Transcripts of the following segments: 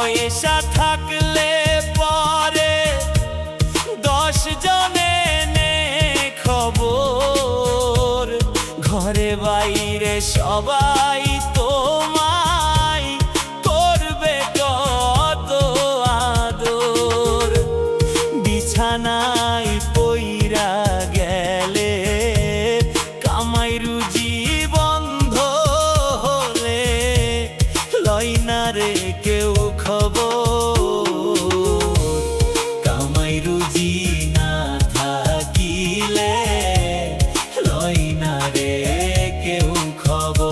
পয়সা থাকলে পরে 10 জনে নে খবর, ঘরে বাইরে সবাই তোমায় করবে কত আদর। বিছানায় পইরা গেলে কামাই রুজি বন্ধ হলে লয় না রে কেউ খবর। কামাই রুজি না থাকিলে লয় না রে কেউ খবর।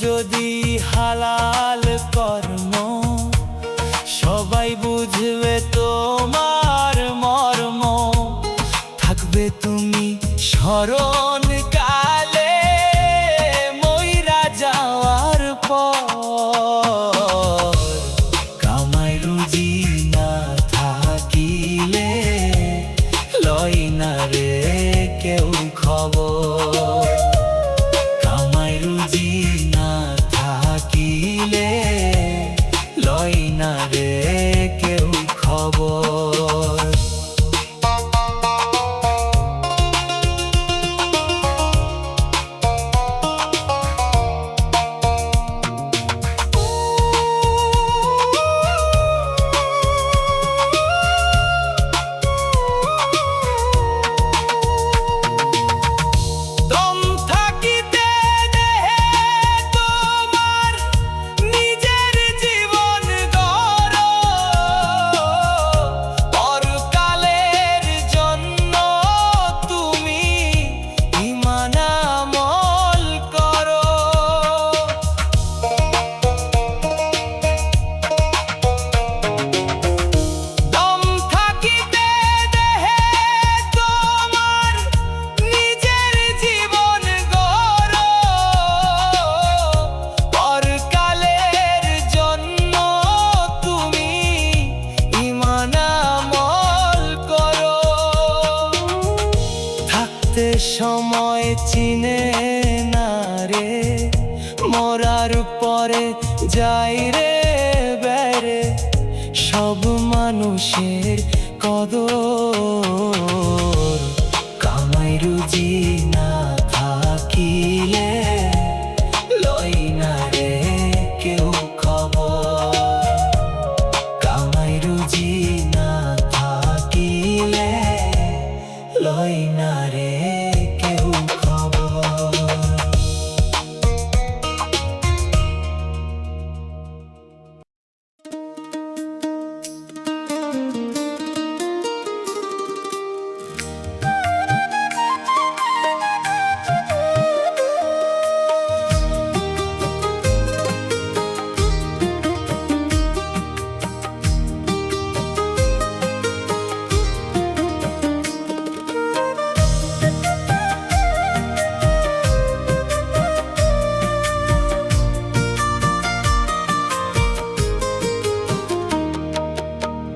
যদি হালাল কর্ম সবাই বুঝবে তোমার মর্ম, থাকবে তুমি স্মরণ কালে মইরা যাওয়ার পর। কামাই রুজি না থাকিলে লয় না রে কেউ খবর। কামাই রুজি না থাকিলে লয় না রে কেউ খবর। সময় চিনে না রে মরার পরে যাই রে বেড়ে সব মানুষের কদর। কামাই রুজি না থাকিলে লয় না রে কেউ খবর। কামাই রুজি না থাকিলে লয় না রে কেউ খবর।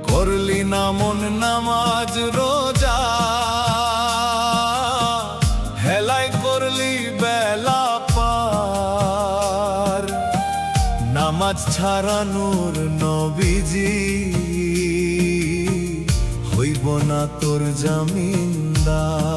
করলি না মন নামাজ রোজা, হেলাই করলি বেলা পার। নামাজ ছাড়া নূর নবীজি হইব না তোর জামিনদার।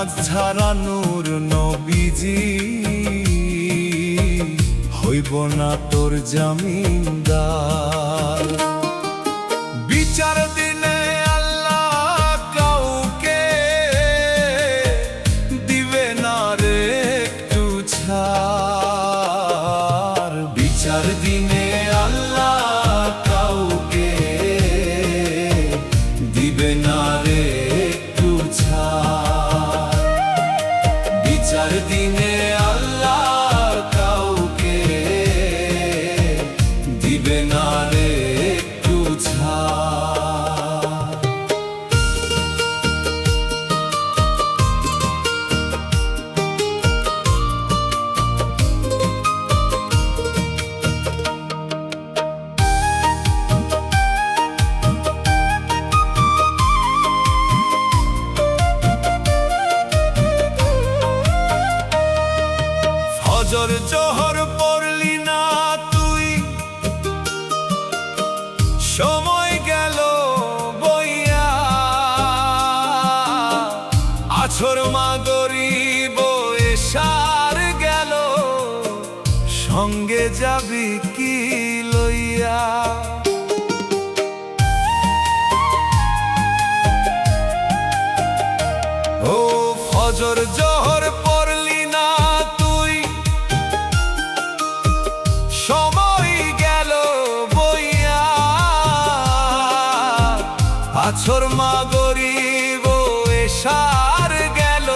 নামাজ ছাড়া নূর নবীজি হইব না তোর জামিনদার। বিচার দিনে আল্লাহ কাউকে দিবে না রে একটু ছাড়। বিচার দিনে আল্লাহ কাউকে দিবে না রে একটু ছাড়। বিচার দিনে আল্লাহ কাউকে দিবে না রে একটু ছাড়। ফজর জোহর পড়লি না তুই, সময় গেল বইয়া। আছর মাগরিব এশার গেল, সঙ্গে যাবি কি লইয়া। ও ফজর জোহর পড়লি না তুই, সময় গেল বইয়া। আছর মাগরিব এশার গেল,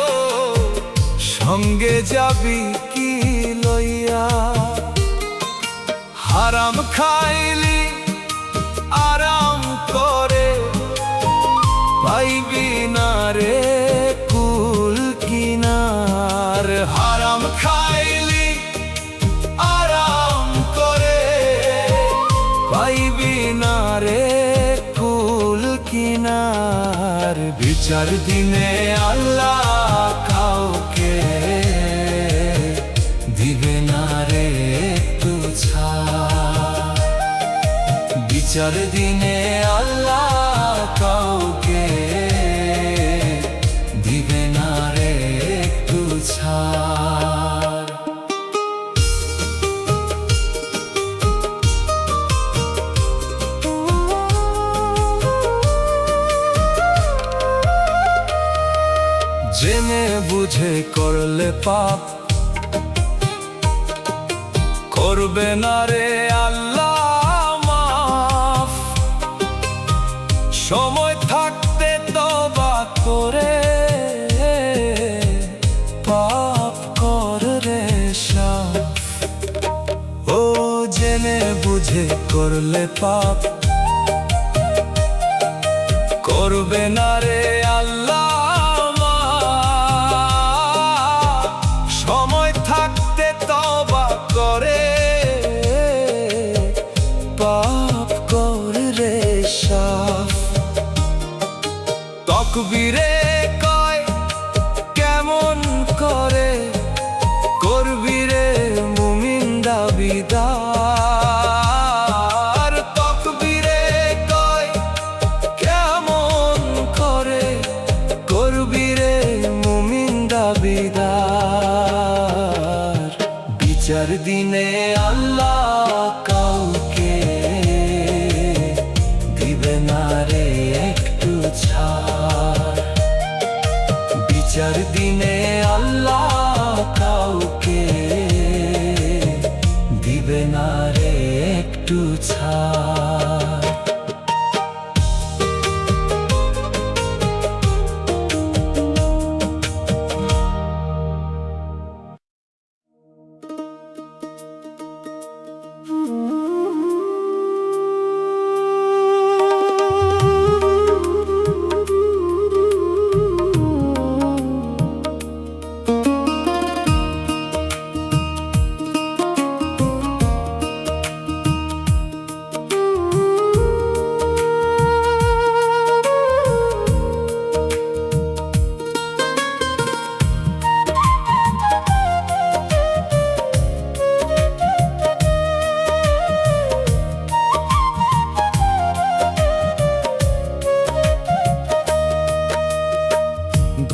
সঙ্গে যাবি কি লইয়া। হারাম খাইলি আরাম করে, পাইবি না রে কুল কিনার। হারাম খাইলি আরাম করে, পাইবি না রে কুল কিনার। বিচার দিনে আল্লাহ কাউকে দিবে না রে একটু ছাড়। বিচার দিনে আল্লাহ কাউকে দিবে না রে একটু ছাড়। জেনে বুঝে করলে পাপ, করবে না রে আল্লাহ মাফ। সময় থাকতে তওবা করে, পাপ কর রে সাফ। ও জেনে বুঝে করলে পাপ, করবে না রে আল্লাহ। সময় থাকতে তওবা করে, পাপ কর রে সাফ। তকবীরে কয় কেমন করে, করবি রে মুমিন দাবিদার। তকবীরে কয় কেমন করে, করবি রে মুমিন দাবিদার। বিচার দিনে আল্লাহ কাউকে দিবে না রে একটু ছাড়। বিচার দিনে আল্লাহ কাউকে দিবে না রে একটু ছাড়।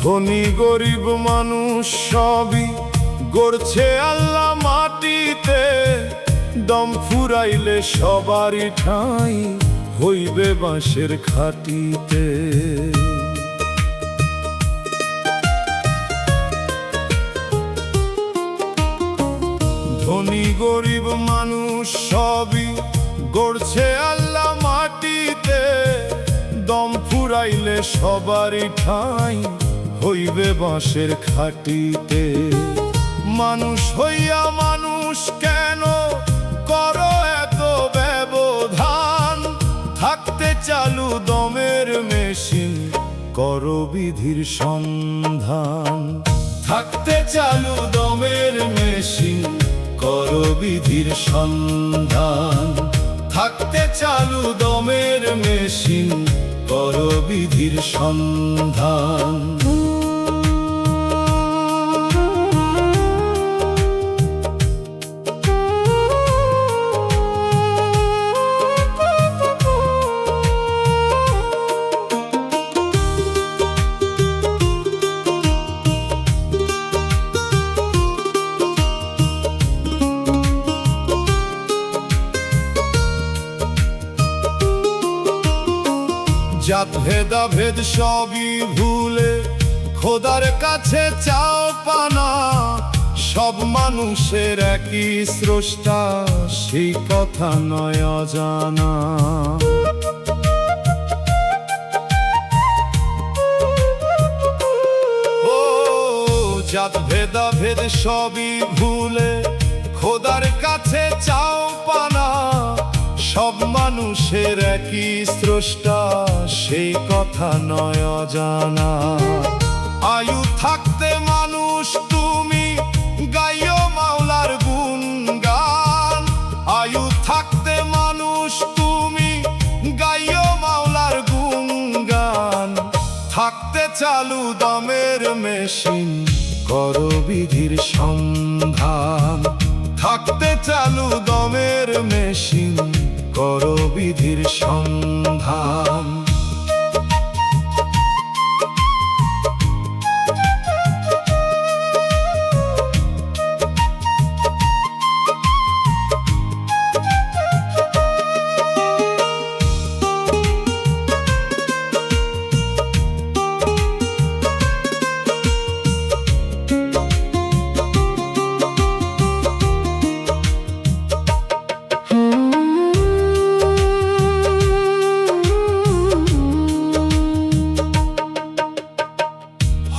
ধনী গরিব মানুষ সবই গড়ছে আল্লাহ মাটিতে, দম ফুরাইলে সবারই ঠাঁই হইবে বাঁশের খাটিতে। ধনী গরিব মানুষ সবই গড়ছে আল্লাহ মাটিতে, দম ফুরাইলে সবারই ঠাঁই হইবে বাঁশের খাটিতে। মানুষ হইয়া মানুষ কেন করো এত ব্যবধান, থাকতে চালু দমের মেশিন করো বিধির সন্ধান। থাকতে চালু দমের মেশিন করো বিধির সন্ধান। থাকতে চালু দমের মেশিন করো বিধির সন্ধান। জাত ভেদাভেদ সবই ভুলে খোদার কাছে চাও পানা, সব মানুষের একই স্রষ্টা সেই কথা নয় অজানা। ও জাত ভেদাভেদ সবই ভুলে খোদার কাছে চাও পানা, সব মানুষের একই স্রষ্টা সেই কথা নয় অজানা। আয়ু থাকতে মানুষ তুমি গাইও মাওলার গুণগান। আয়ু থাকতে মানুষ তুমি গাইও মাওলার গুণগান। থাকতে চালু দমের মেশিন করো বিধির সন্ধান। থাকতে চালু দমের মেশিন করো বিধির সন্ধান।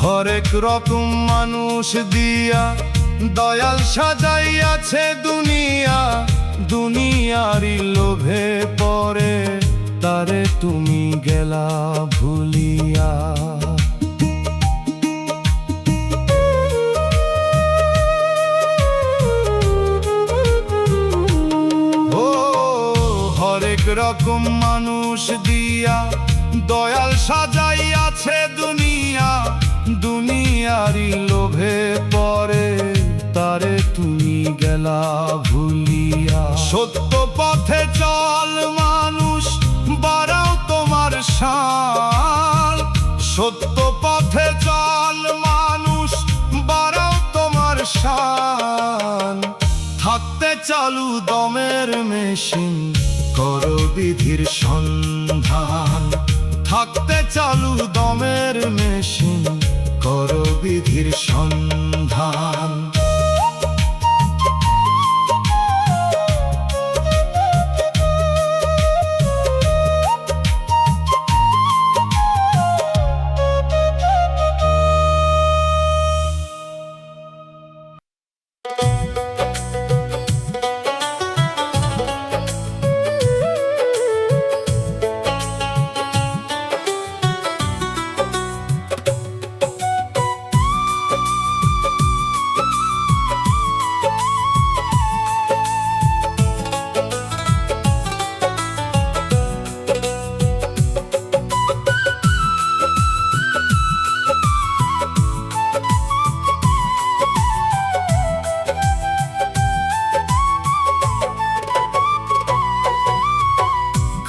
হরেক রকম মানুষ দিয়া দয়াল সাজাইয়াছে দুনিয়া। দুনিয়ারি লোভে পরে তারে তুমি গেলা ভুলিয়া। ও হরেক রকম মানুষ দিয়া দয়াল সাজাইয়াছে দুনিয়া। দুনিয়ারি লোভে পরে তারে তুমি গেলা ভুলিয়া। সত্য পথে চল মানুষ বাড়াও তোমার শান। সত্য পথে চল মানুষ বাড়াও তোমার শান। থাকতে চালু দমের মেশিন করো বিধির সন্ধান। থাকতে চালু দমের মেশিন করো বিধির সন্ধান।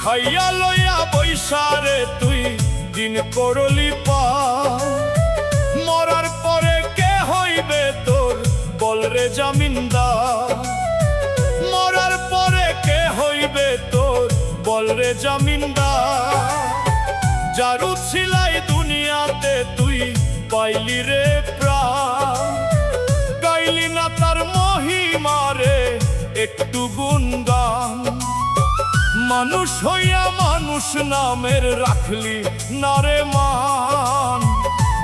খাইয়া লইয়া বৈশারে তুই দিন করলি পা। জামিনদার। যারু ছিলাই দুনিয়াতে তুই পাইলি রে প্রাণ, গাইলি না তার মহিমারে একটু গুণগান। মানুষ হইয়া মানুষ নামের রাখলি না রে মান,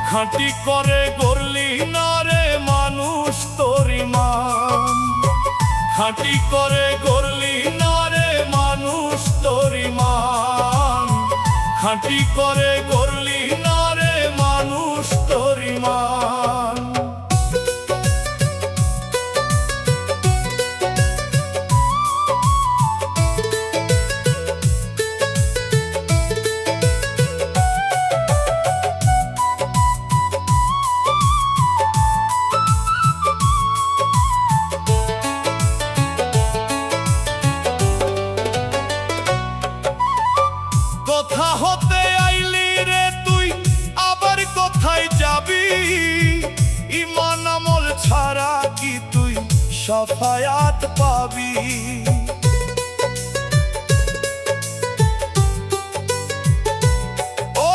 খাঁটি করে গড়লি না রে মানুষ তোরি মান। খাঁটি করে গড়লি না রে মানুষ তোরি মান, খাঁটি করে গড়লি না রে মানুষ তোরি মান। কোথা হতে আইলি রে তুই, আবার কোথায় যাবি? ঈমান আমল ছাড়া কি তুই শাফায়াত পাবি? ও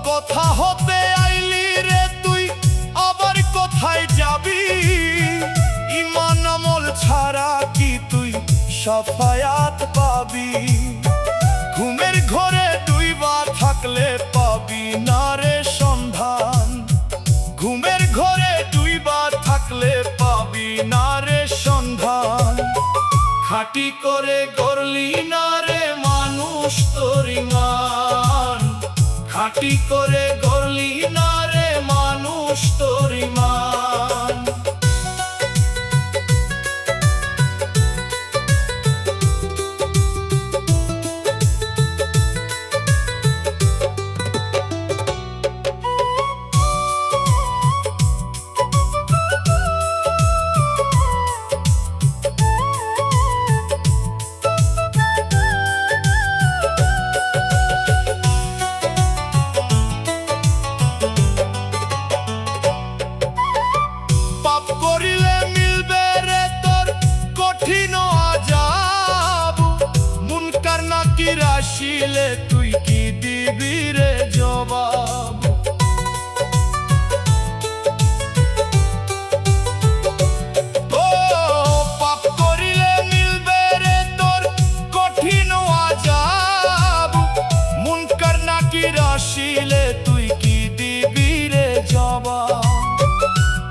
কোথা হতে আইলি রে তুই, আবার কোথায় যাবি? ঈমান আমল ছাড়া কি তুই শাফায়াত পাবি? ঘুমের ঘরে ডুইবা থাকলে পাবি না রে সন্ধান, ঘুমের ঘরে ডুইবা থাকলে পাবি না রে সন্ধান। খাঁটি করে গড়লি না রে মানুষ তোরি মান, খাঁটি করে গড়লি না রে মানুষ তোরি মান। আসিলে তুই কি দিবি রে জবাব? ও পাপ করিলে মিলবে রে তোর কঠিন আযাব, মুনকার নাকির আসিলে তুই কি দিবি রে জবাব?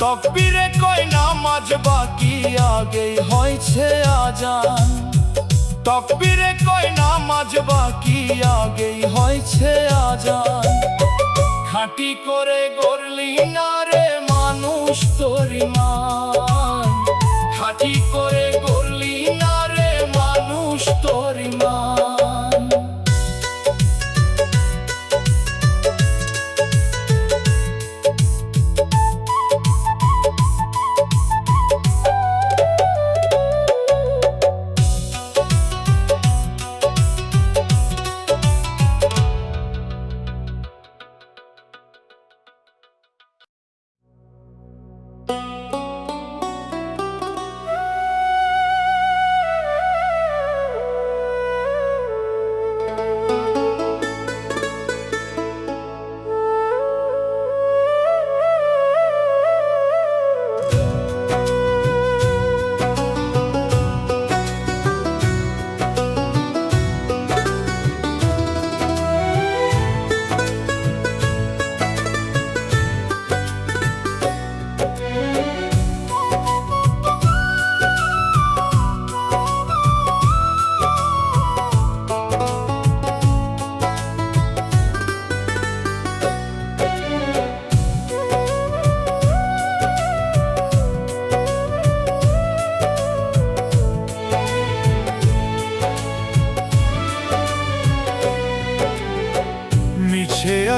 তাকবীরে কয় নামাজ বাকি আগেই হয়েছে আজান, তাকবীরে কয় নামাজ বাকি আগেই হয়েছে আজান। খাঁটি করে গড়লি না রে মানুষ তোরি মান, খাঁটি করে গড়লি না রে মানুষ তোরি মান।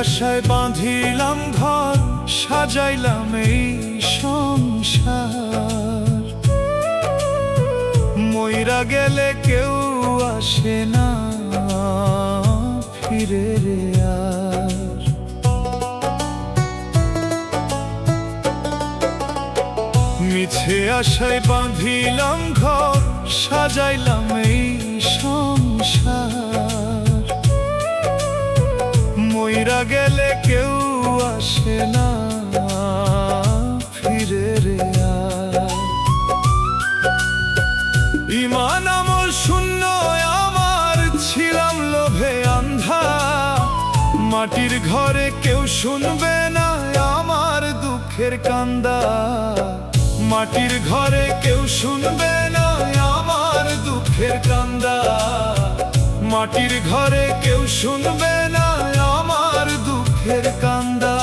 আশায় বাঁধিলাম ঘর, সাজাইলাম এই সংসার। মইরা গেলে কেউ আসে না ফিরে রে আর। মিছে আশায় বাঁধিলাম ঘর, সাজাইলাম এই সংসার। কইরা গেলে কেউ আসে না ফিরে রে আর। ঈমান আমল শূন্য আমার, ছিলাম লোভে আন্ধা। মাটির ঘরে কেউ শুনবে না আমার দুঃখের কান্দা। মাটির ঘরে কেউ শুনবে না আমার দুঃখের কান্দা। মাটির ঘরে কেউ শুনবে না আমার দুঃখের কান্দা।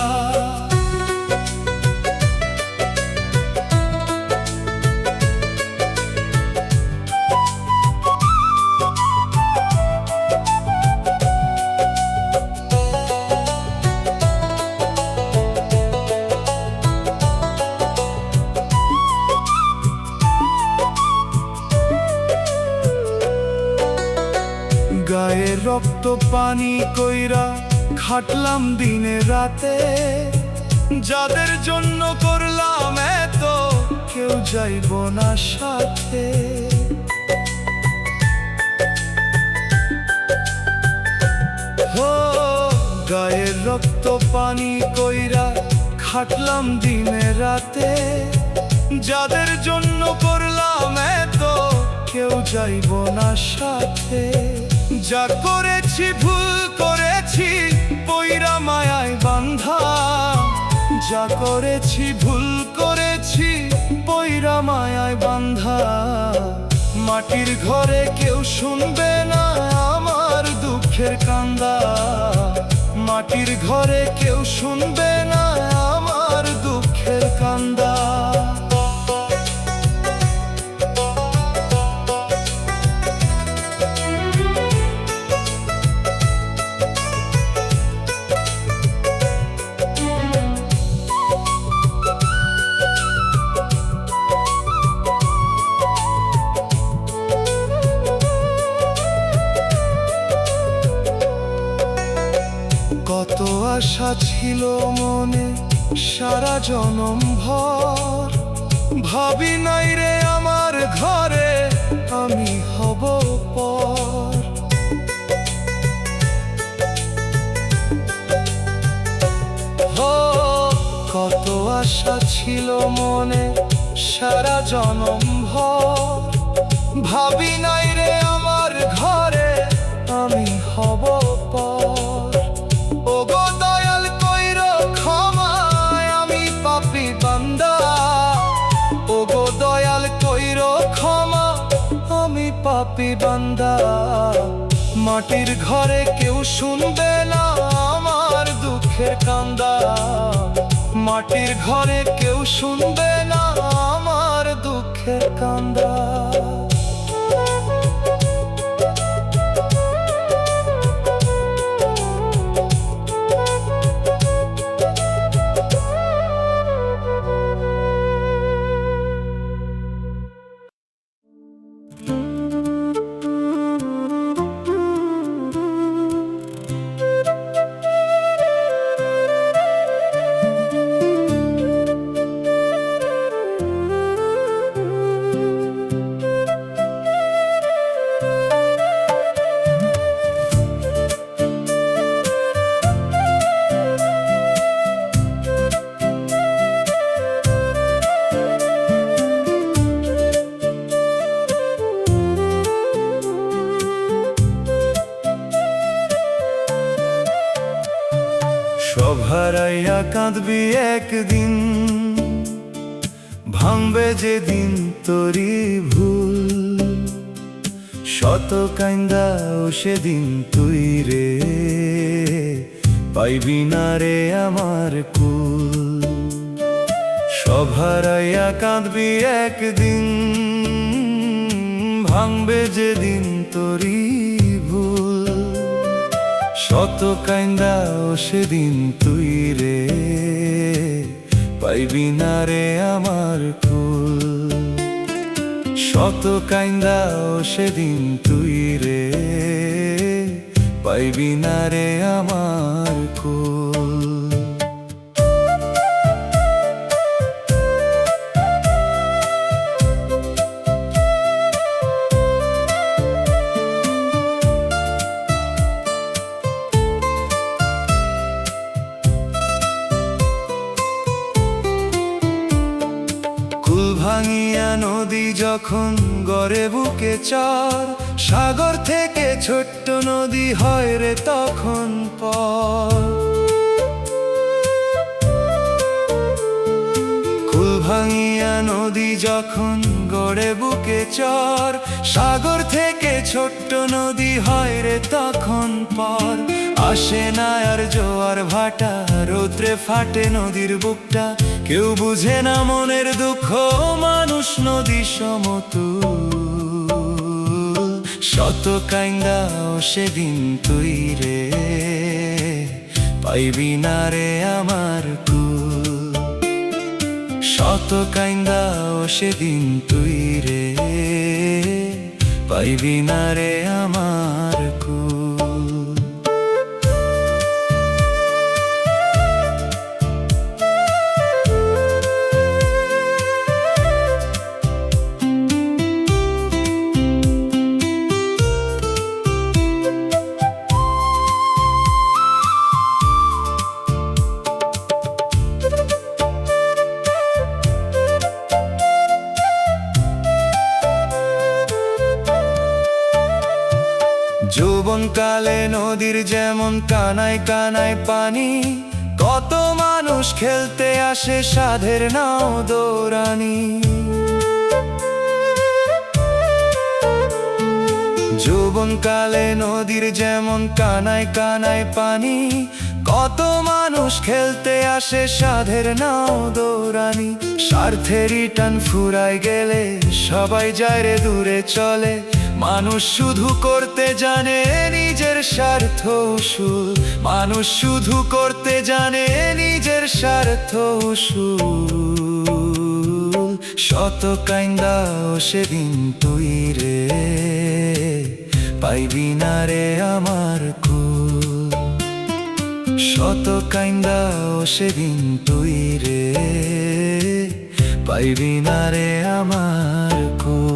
গায়ে রক্ত পানি কইরা খাটলাম দিনে রাতে। যাদের জন্য করলাম এত, কেউ যাইব না সাথে। হো গায়ে রক্ত পানি কইরা খাটলাম দিনে রাতে। যাদের জন্য করলাম এত, কেউ যাইব না সাথে। যা করেছি ভুল করেছি পইরা মায়ায় বান্ধা। যা করেছি ভুল করেছি পইরা মায়ায় বান্ধা। মাটির ঘরে কেউ শুনবে না আমার দুঃখের কান্দা। মাটির ঘরে কেউ শুনবে না আমার দুঃখের কান্দা। কত আশা ছিল মনে সারা জনম ভর। ভাবি নাই রে আমার ঘরে আমি হব পর। কত আশা ছিল মনে সারা জনম ভর। ভাবি নাই রে আমার ঘরে আমি হব পর। ওগো দয়াল কইরো ক্ষমা আমি পাপী বান্দা। ওগো দয়াল কইরো ক্ষমা আমি পাপী বান্দা। মাটির ঘরে কেউ শুনবে না আমার দুঃখের কান্দা। মাটির ঘরে কেউ শুনবে না আমার দুঃখের কান্দা। সব হারাইয়া কাঁদবি একদিন, ভাঙবে যেদিন তোরি ভুল। শত কাইন্দাও সেদিন তুই রে পাইবি না রে আমার কুল। সব হারাইয়া কাঁদবি একদিন, ভাঙবে যেদিন তোরি ভুল। শত কাইন্দাও সেদিন তুই রে পাইবি না রে আমার কুল। শত কাইন্দাও সেদিন তুই রে পাইবি না রে আমার কুল। ভাঙিয়া নদী যখন গড়ে বুকে চর, সাগর থেকে ছোট্ট নদী হয় রে তখন পর। কুল ভাঙিয়া নদী যখন গড়ে বুকে চর, সাগর থেকে ছোট্ট নদী হয় রে তখন পর। আসে না আর জোয়ার ভাটা, রৌদ্রে ফাটে নদীর বুকটা, কেউ বুঝে না মনের দুঃখ, মানুষ নদী সমতুল। শত কাইন্দাও সেদিন তুই রে, পাইবি না রে আমার কুল। শত কাইন্দাও সেদিন তুই রে, পাইবি না রে আমার কুল। যৌবনকালে নদীর যেমন কানায় কানায় পানি, কত মানুষ খেলতে আসে সাধের নাও দৌড়ানি। যৌবনকালে নদীর যেমন কানায় কানায় পানি, কত মানুষ খেলতে আসে সাধের নাও দৌড়ানি। স্বার্থেরই টান ফুরায় গেলে সবাই যায় রে দূরে চলে, মানুষ শুধু করতে জানে নিজের স্বার্থ উসুল। মানুষ শুধু করতে জানে নিজের স্বার্থ উসুল। শত কাইন্দাও সেদিন তুই রে, পাইবি না রে আমার কুল। শত কাইন্দাও সেদিন তুই রে, পাইবি না রে আমার কুল।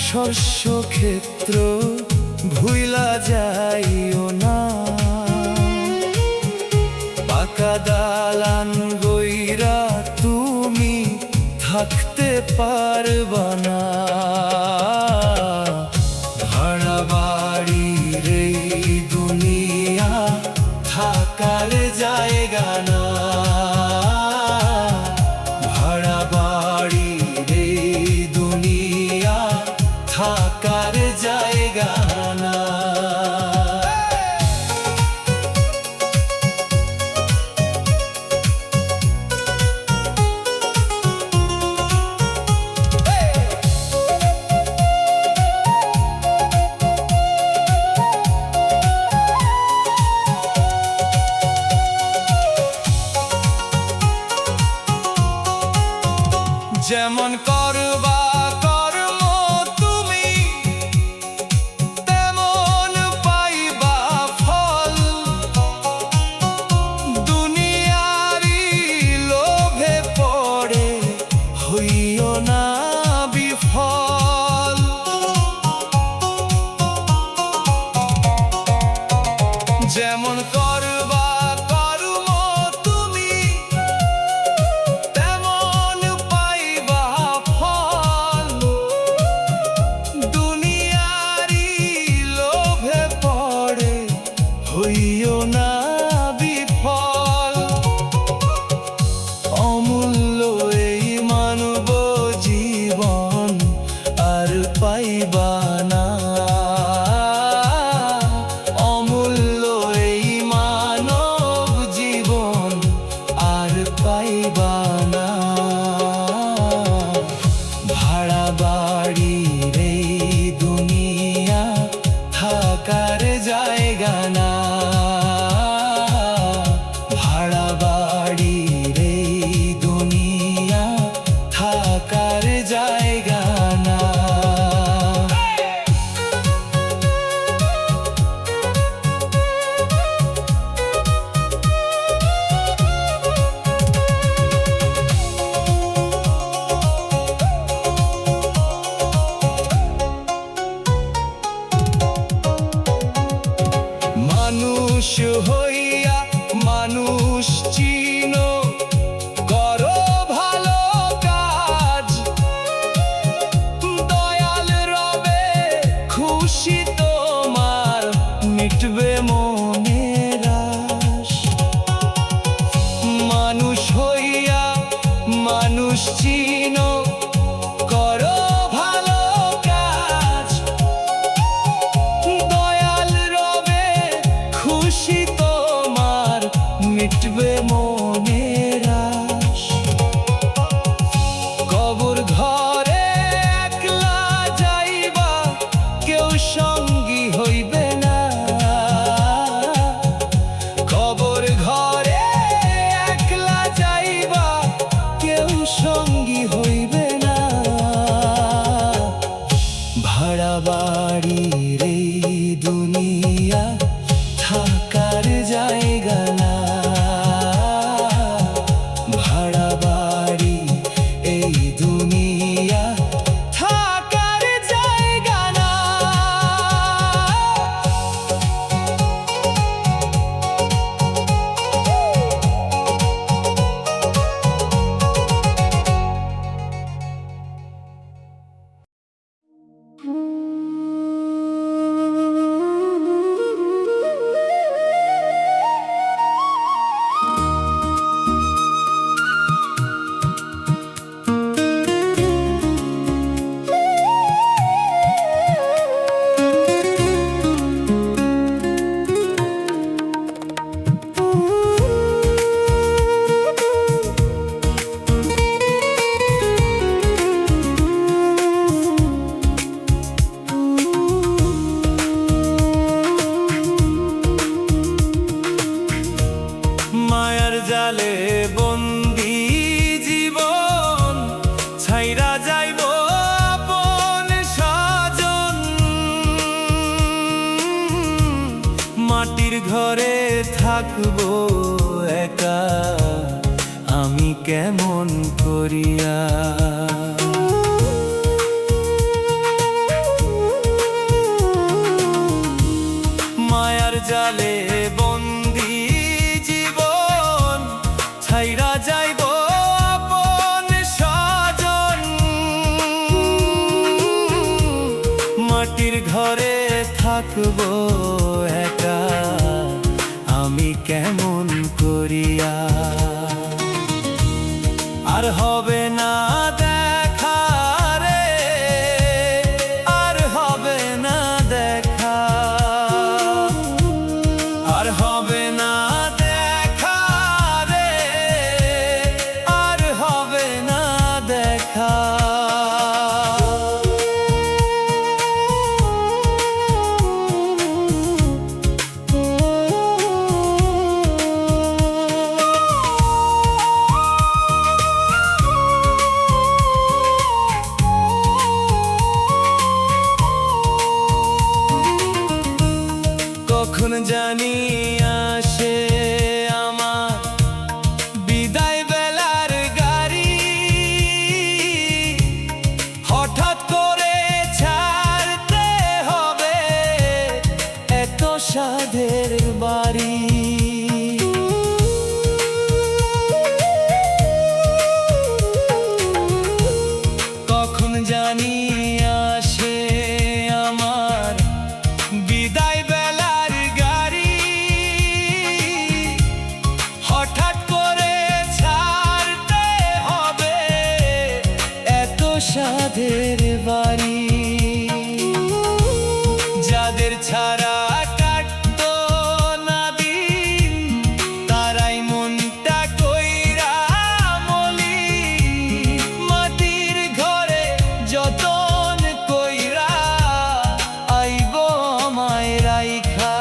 শস্যক্ষেত্র ভুইলা যাইও না, পাকা দালান গইরা তুমি থাকতে পারবা না। ভাড়া বাড়ির এই দুনিয়া থাকার জায়গা না। ভাড়া বাড়ির এই দুনিয়া থাকার জায়গা না। যেমন করবা কর্ম তুমি, তেমন পাইবা ফল। দুনিয়ারি লোভে পড়ে হইও না বিফল। যেমন করবা কর্ম হইয়া মানুষ চিনো, করো ভালো কাজ, দয়াল রবে খুশি তোমার, মিটবে মনের আশ। মানুষ হইয়া মানুষ চিনো, করো ভালো কাজ, দয়াল রবে খুশি তোমার, মিটবে মনের আশ। কবর ঘরে একলা যাইবা, কেউ সঙ্গী হইবে না। কবর ঘরে একলা যাইবা, কেউ সঙ্গী হইবে না। ভাড়া বাড়ির এই দুনিয়া থাকার জায়গা না। ভাড়া বাড়ি এই দুনিয়া থাকার জায়গা না। মায়ার জালে বন্দি জীবন, ছাইরা যাইব আপন স্বজন। মাটির ঘরে থাকবো একা, আমি কেমন করিয়া। মায়ার জালে বন্দি জীবন, ছাইরা যাইব আপন স্বজন। মাটির ঘরে থাকবো একা, আমি কেমন করিয়া। আর হবে না দেখা রে, আর হবে না দেখা, আর হবে না দেখা রে, আর হবে না দেখা। কখন জানি আসে আমার বিদায় বেলার গাড়ি, হঠাৎ করে ছাড়তে হবে এত সাধের বাড়ি। কখন জানি আসে আমার বিদায় বেলার গাড়ি, হঠাৎ করে ছাড়তে হবে এত সাধের বাড়ি। যাদের ছাড়া কাটতো না দিন, তারাই মনটা কইরা মলি, মাটির ঘরে যতন কইরা আইব আমায় রাইখা।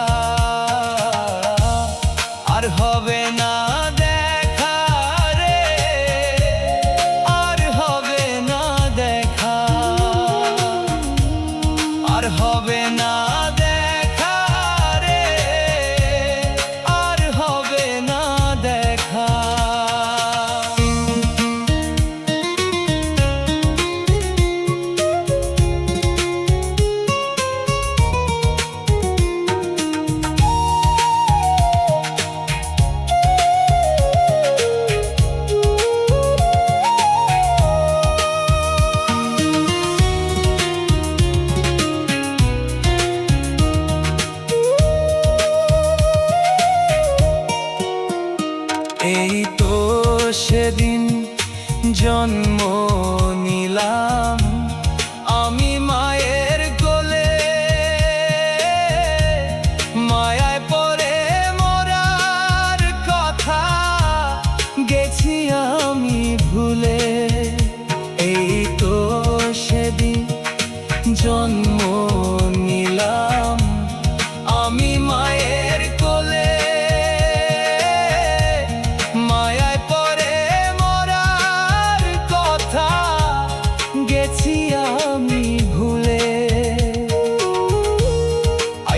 আর হবে না দেখা রে, আর হবে না দেখা, আর হবে না দেখা রে, আর হবে না দেখা।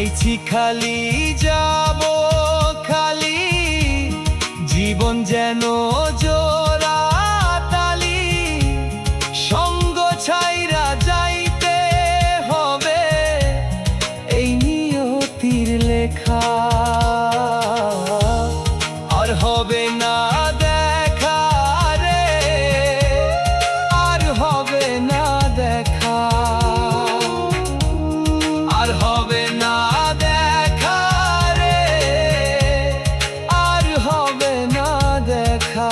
আইছি খালি যাব খালি, জীবন যেন জোড়া তালি, সঙ্গ ছাইরা যাইতে হবে, এই নিয়তির লেখা। আর হবে না দেখা রে, আর হবে না দেখা, আর হবে না দেখা রে, আর হবে না দেখা।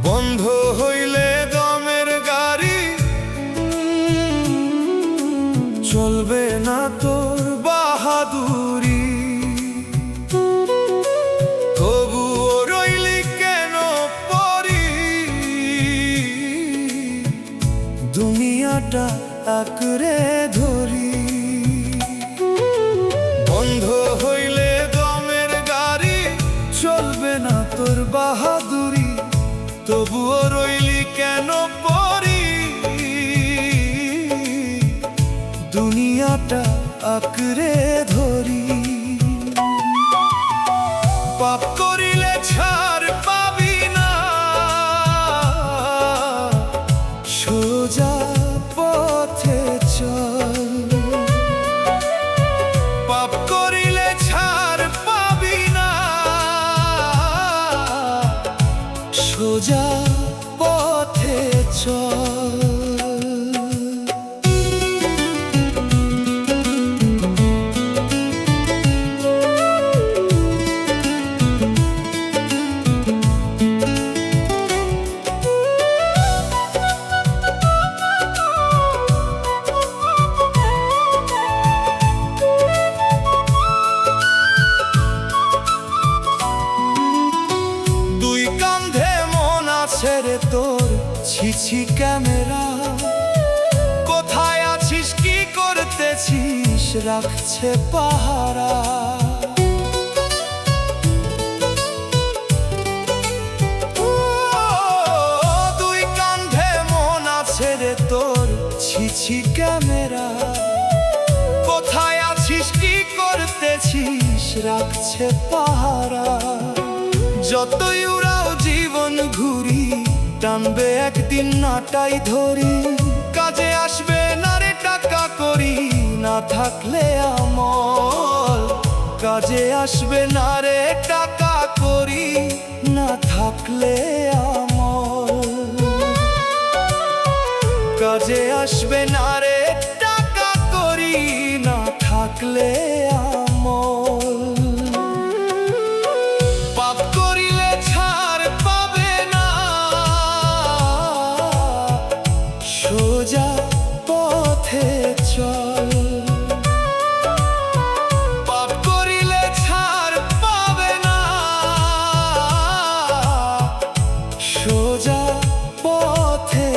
বন্ধ হইলে দমের গাড়ি, চলবে না তোর বাহাদুরি, তবুও রইলি কেন পরি, দুনিয়াটা আঁকড়ে ধরি। বন্ধ হইলে দমের গাড়ি, চলবে না তোর বাহাদুরি, তবুও রইলি কেন পরি, দুনিয়াটা আঁকড়ে ধরি। পাপ করিলে ছাড় পাবি না, সোজা পথে চল। পাপ করিলে ছাড় পাবি না, সোজা পথে চল। দুই কান্ধে মন আছে রে তোর, ছিছি ক্যামেরা, কোথায় আছিস কি করতেছিস, রাখছে পাহারা। দুই কান্ধে মন আছে রে তোর, ছিছি ক্যামেরা, কোথায় আছিস কি করতেছিস, রাখছে পাহারা। যতই উড়াও জীবন ঘুরি, টানবে একদিন নাটাই ধরি, কাজে আসবে না রে টাকা করি, না থাকলে আমল। কাজে আসবে না রে টাকা করি, না থাকলে আমল। কাজে আসবে না রে টাকা করি, না থাকলে আমল। পাপ করিলে ছাড় পাবে না, সোজা পথে চল। পাপ করিলে ছাড় পাবে না, সোজা পথে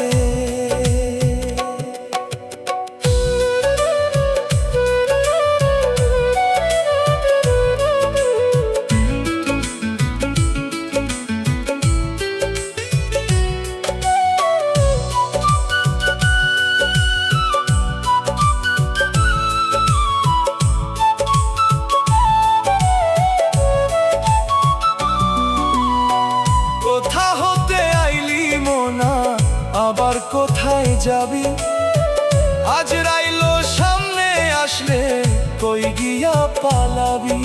যাবি? আজরাইলো সামনে আসলে কই গিয়া পালাবি?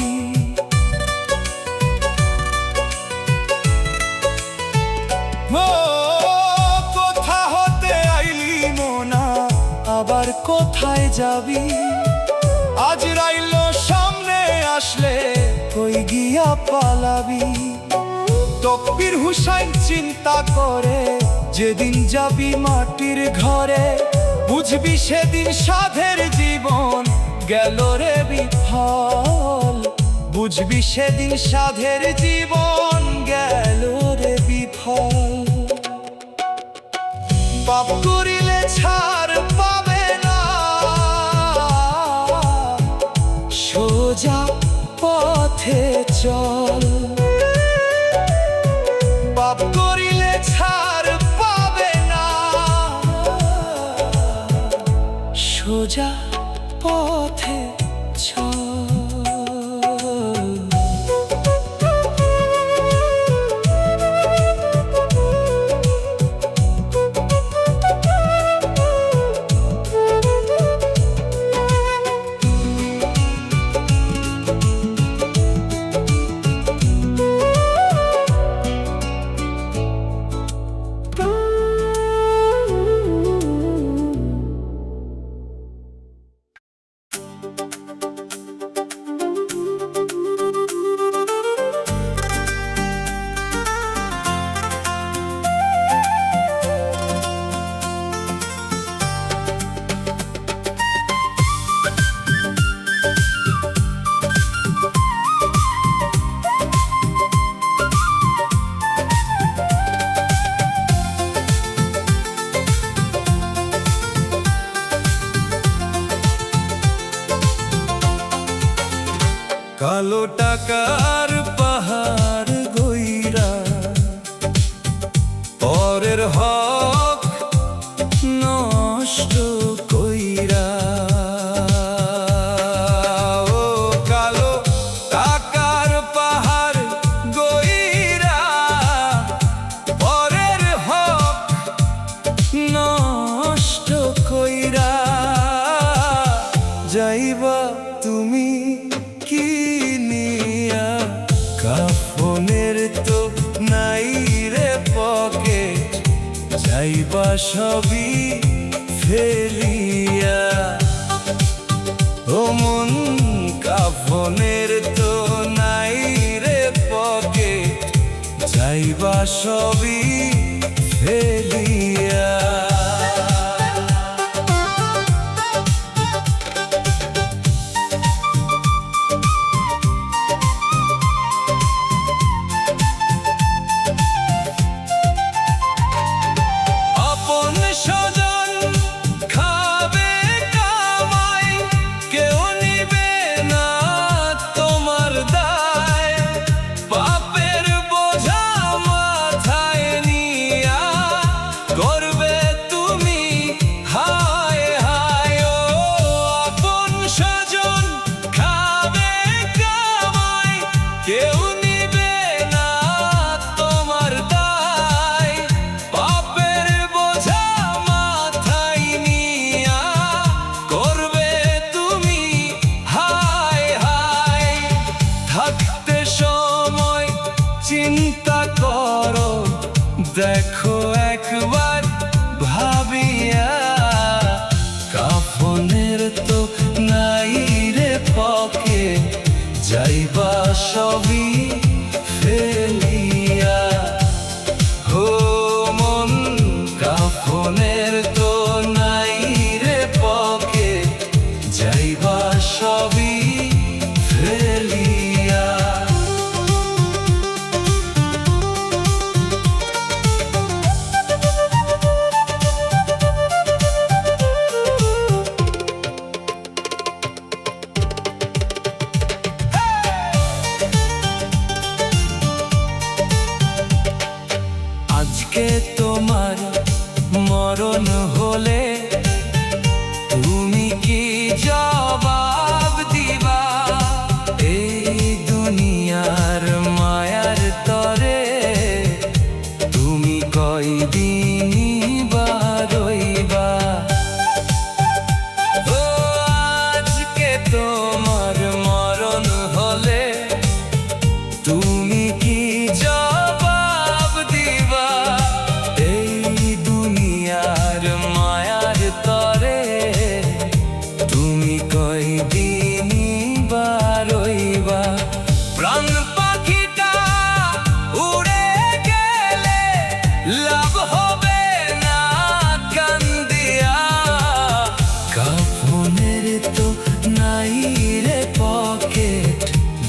কোথা হতে আইলি মোনা, আবার কোথায় যাবি? আজরাইলো সামনে আসলে কই গিয়া পালাবি? তকবীর হুসাইন চিন্তা করে, যেদিন যাবি মাটির ঘরে, বুঝবি সেদিন সাধের জীবন গেল রে বিফল। বুঝবি সেদিন সাধের জীবন গেল রে বিফল। পাপ করিলে ছাড় পাবে না, সোজা পথে চল। পাপ করিলে ছাড় পাবে না, সোজা পথে চল। কালো টাকার পাহাড় গইরা পরের হক নষ্ট কইরা। ও কালো টাকার পাহাড় গইরা পরের হক নষ্ট কইরা। যাইবা তুমি কি নিয়া, কাফনের তো নাই রে পকেট, যাইবা সবই ফেলিয়া। ও মন কাফনের তো নাই রে পকেট, যাইবা সবই ফেলিয়া। চিন্তা করো, দেখো একবার ভাবিয়া, কাফনের তো নাই রে পকেট, যাইবা সবই ফেলিয়া। ও মন কাফনের তো নাই রে পকেট, যাইবা সবই ফেলিয়া। আজকে তোমার মরণ হলে তুমি কি জবাব দিবা? এই দুনিয়ার মায়ার তরে তুমি কয়দিন বা রইবা?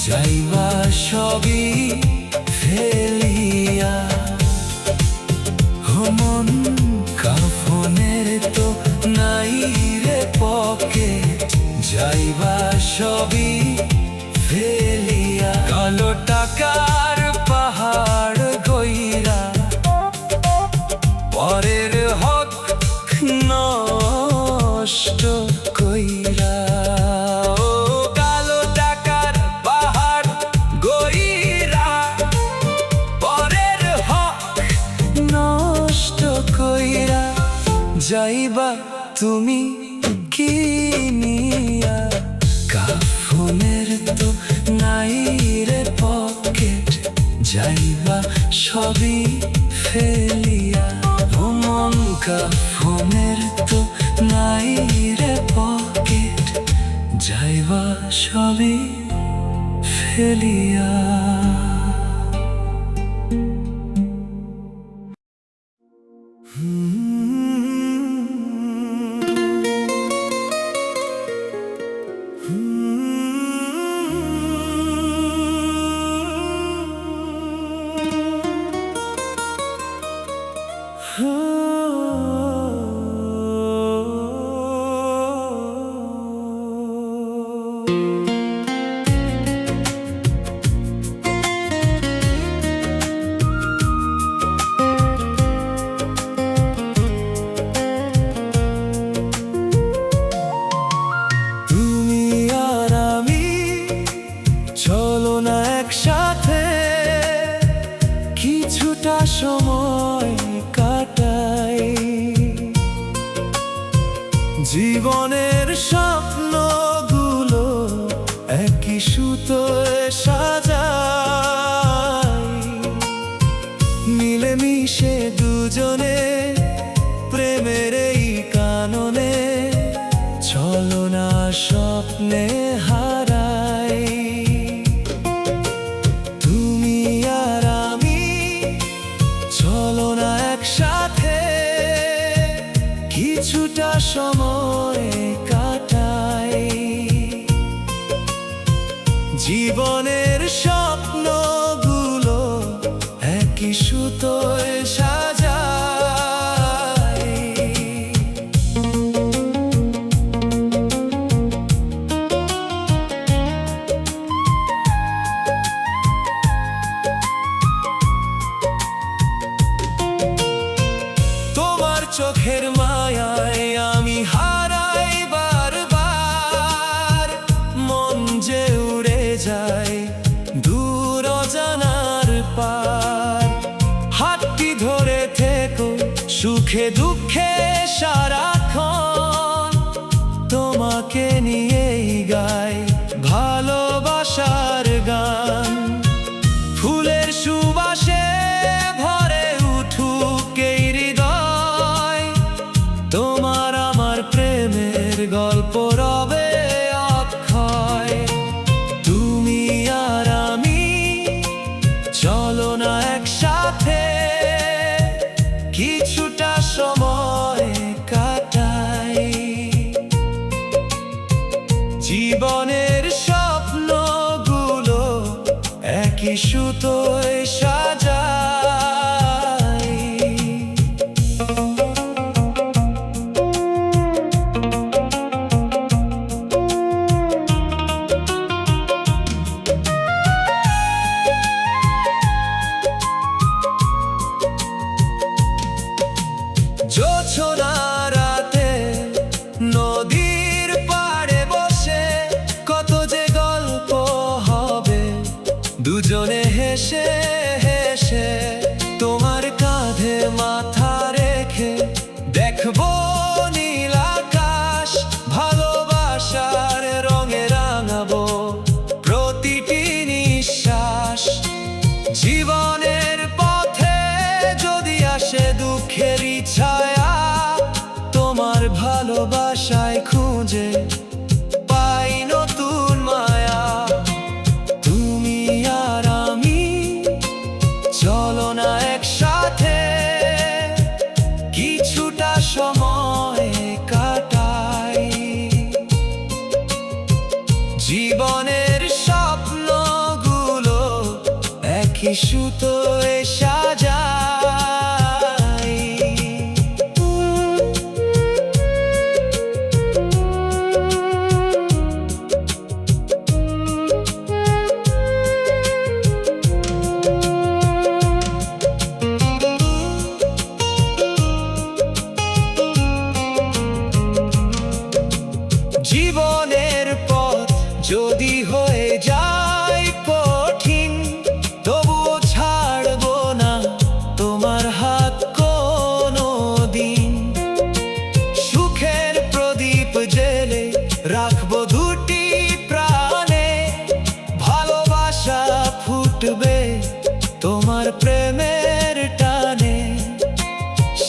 যাইবা সবই ফেলিয়া। মন কাফনের তো নাই রে পকেট, যাইবা সবই ফেলিয়া। কালো টাকার পাহাড় গইরা পরের হক নষ্ট কইরা। ও কালো টাকার পাহাড় গইরা পরের হক নষ্ট কইরা। যাইবা তুমি কিনিয়া, কাফনের তো নাই রে পকেট, যাইবা সবই ফেলিয়া। মন কাফনের তো নাই রে পকেট, যাইবা সবই ফেলিয়া। কিছুটা সময় কাটাই, জীবনের স্বপ্নগুলো একই সুতোয় সাজাই। মিলেমিশে দুজনে প্রেমের এই কাননে, চলো না স্বপ্নে হারাই। কিছুটা সময় কাটাই, জীবনের স্বপ্নগুলো একই সুতোয় সাজাই। তোমার চোখের মায়ায় আমি হারাই বারবার, মন যে উড়ে যায় দূর অজানার পার। হাতটি ধরে থেকো সুখে দুঃখে সারাক্ষণ, তোমাকে নিয়েই গাই ভালোবাসার গান। ফুলের সুবাসে ভরে উঠুক এই হৃদয়, তোমার আমার প্রেমের গল্প রবে অক্ষয়। তুমি আর আমি চলো না একসাথে, কিছুটা সময় কাটাই, জীবনের স্বপ্নগুলো একই সুতোয় সাজাই। জোছনা রাতে নদীর পাড়ে বসে কত যে গল্প হবে, দুজনে হেসে হেসে তোমার কাঁধে মাথা রেখে দেখবো নীল আকাশ। ভালোবাসার রঙে রাঙাবো প্রতিটি নিঃশ্বাস। জীবনের পথে যদি আসে দুঃখেরই ছায়া, তোমার ভালোবাসায় খুঁজে পাই নতুন মায়া। তুমি আর আমি একই সুতোয় সাজাই। জীবনের পথ যদি হয়ে যায় কঠিন, তবুও ছাড়বো না তোমার হাত কোনো দিন। সুখের প্রদীপ জেলে রাখবো দুটি প্রাণে, ভালোবাসা ফুটবে তোমার প্রেমের টানে।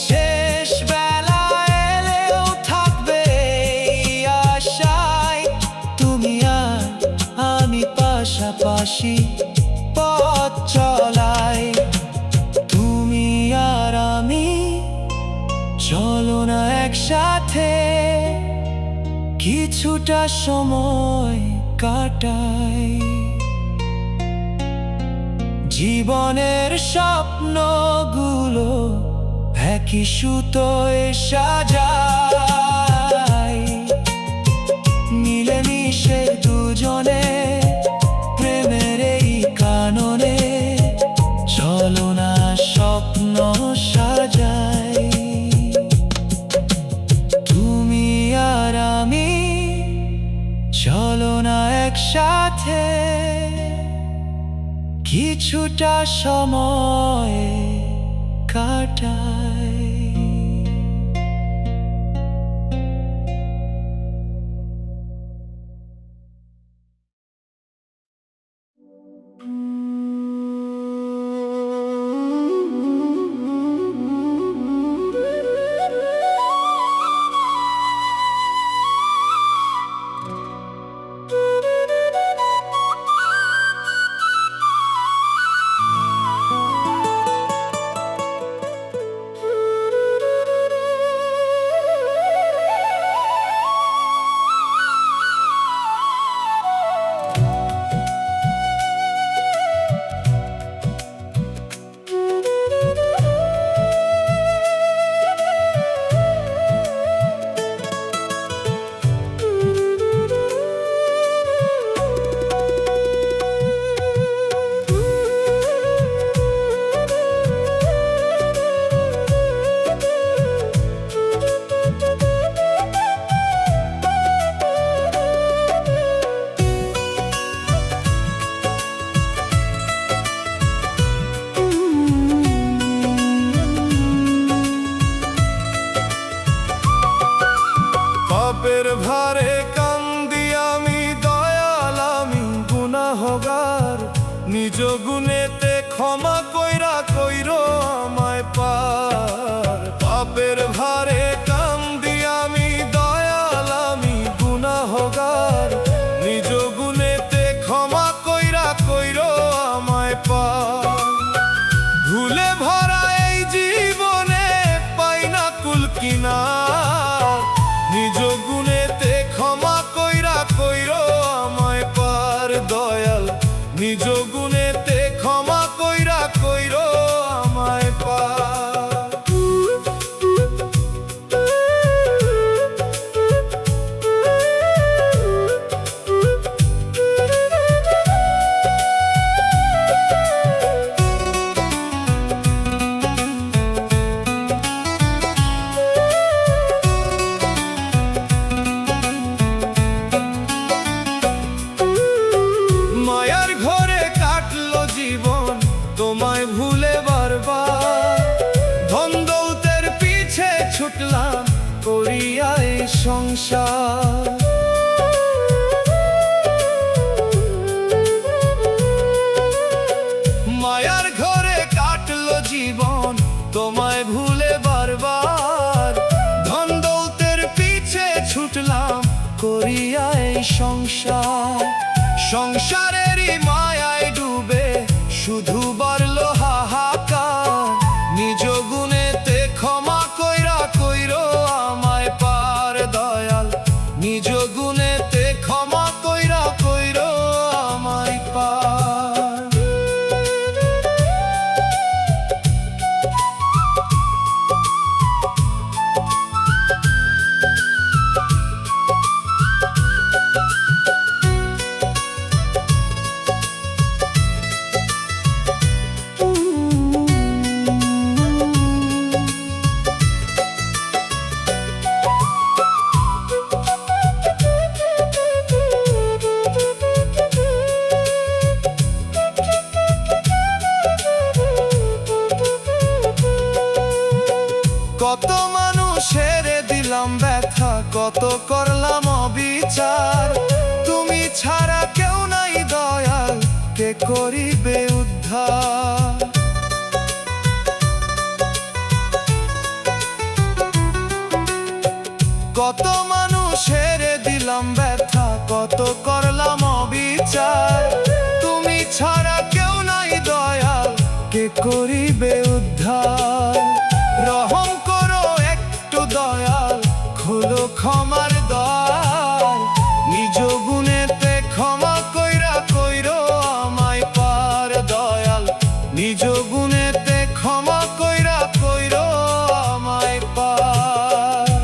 শেষ বেলা এলেও থাকবে এই আশায়, তুমি আর আমি পাশাপাশি পথ চলাই। তুমি আর আমি চলো না একসাথে, কিছুটা সময় কাটাই। জীবনের স্বপ্নগুলো একই সুতোয় সাজাই। মিলেমিশে দুজনে প্রেমের এই কাননে, চলো না স্বপ্ন সাজাই। তুমি আর আমি চলো না একসাথে, কিছুটা সময় কাটাই। পাপের ভারে কান্দি আমি, দয়াল আমি গুনাহগার। নিজ গুণেতে ক্ষমা কইরা কইরো আমায় পার। পাপের ভারে কান্দি আমি, দয়াল আমি গুনাহগার। নিজ গুণেতে ক্ষমা কইরা কইরো আমায় পার। ভুলে ভরা এই জীবনে পাই না কুল কিনার, নিজ গুণেতে ক্ষমা কইরা কইরো আমায় পার। দয়াল নিজ গুণেতে ক্ষমা কইরা কইরো আমায় পার। মায়ার ঘরে কাটলো জীবন তোমায় ভুলে বারবার। ধন দৌলতের পিছে ছুটলাম করিয়া এই সংসার। মায়ার ঘরে কাটলো জীবন তোমায় ভুলে বারবার। ধন দৌলতের পিছে ছুটলাম করিয়া এই সংসার। সংসারেরই মায়ায় ডুবে শুধু বাড়লো হাহাকার। নিজ গুণেতে ক্ষমা কইরা কইরো আমায় পার। দয়াল নিজ গুণেতে ক্ষমা কইরা কইরো আমায় পার। করলাম অবিচার, তুমি ছাড়া কেউ নাই দয়াল, কে করিবে উদ্ধার। কত মানুষের দিলাম ব্যথা, কত করলাম অবিচার, তুমি ছাড়া কেউ নাই দয়াল, কে করিবে উদ্ধার। রহম করো একটু দয়াল, খোলো ক্ষমার দ্বার, নিজ গুণেতে ক্ষমা কইরা কইরো আমায় পার দয়াল, নিজ গুণেতে ক্ষমা কইরা কইরো আমায় পার।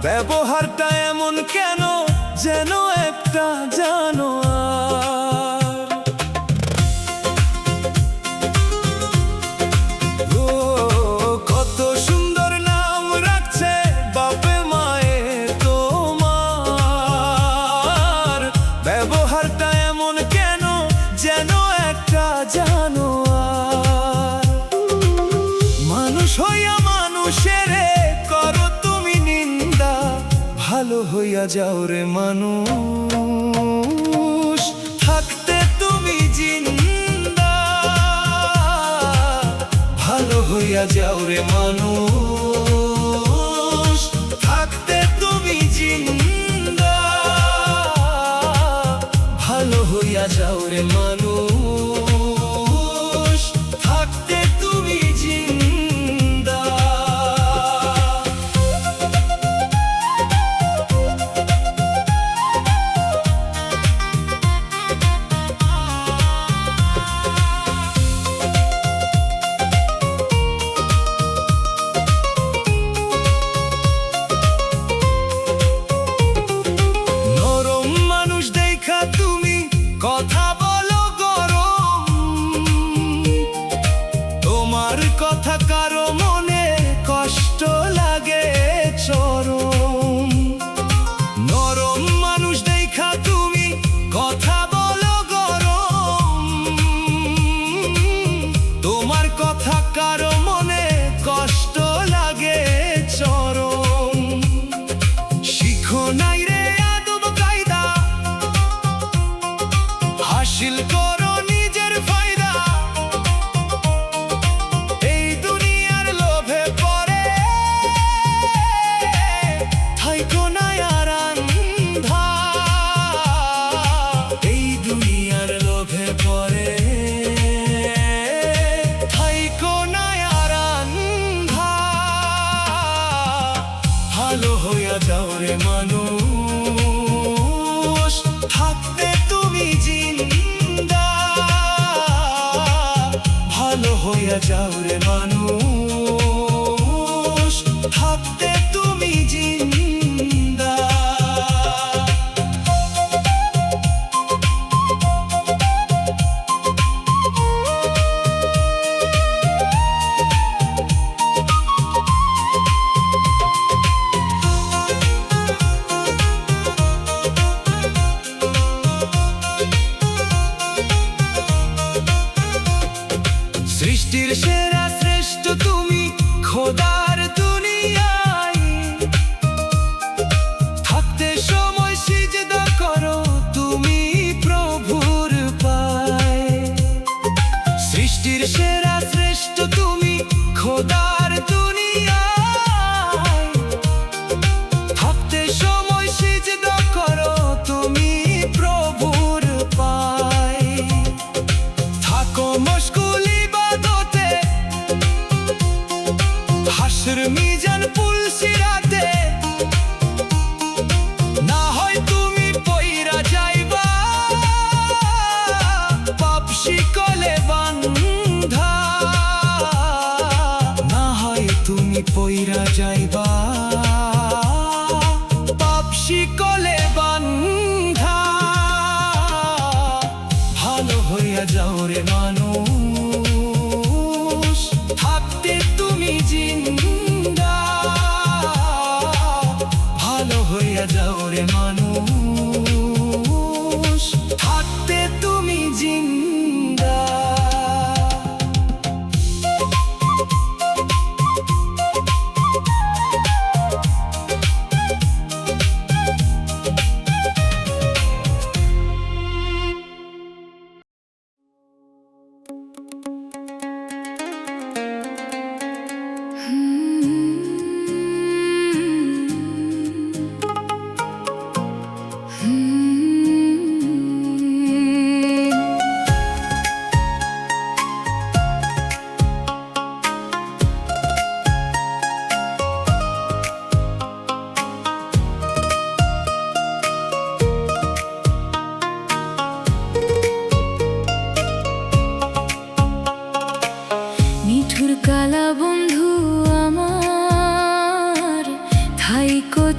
ব্যবহারটা এমন কেন যেন একটা জানোয়ার। ও কত সুন্দর নাম রাখছে বাপে মায়ে তোমার, ব্যবহারটা এমন কেন যেন একটা জানোয়ার। মানুষ হইয়া মানুষের করো তুমি নিন্দা, ভালো হইয়া যাও রে মানুষ, থাকতে তুমি জিন্দা, ভালো হইয়া যাও রে মানুষ, থাকতে তুমি জিন্দা, ভালো হইয়া যাও রে মানুষ, থাকতে তুমি জিন্দা। কথা বলো গরম, তোমার কথা কারো মনে কষ্ট লাগে চরম। নরম মানুষ দেখা তুমি কথা বলো গরম, তোমার কথা কারো মনে কষ্ট লাগে চরম। শিখো নাই রে আদব কায়দা, হাসিল করো নিজের ফায়দা, এই দুনিয়ার লোভে পড়ে থাইকো না আর আন্ধা, এই দুনিয়ার লোভে পড়ে থাইকো না আর আন্ধা, ভালো হইয়া যাও রে মানুষ, থাকতে তুমি জিন্দা, ভালো হইয়া যাও রে মানুষ, থাকতে তুমি জিন্দা।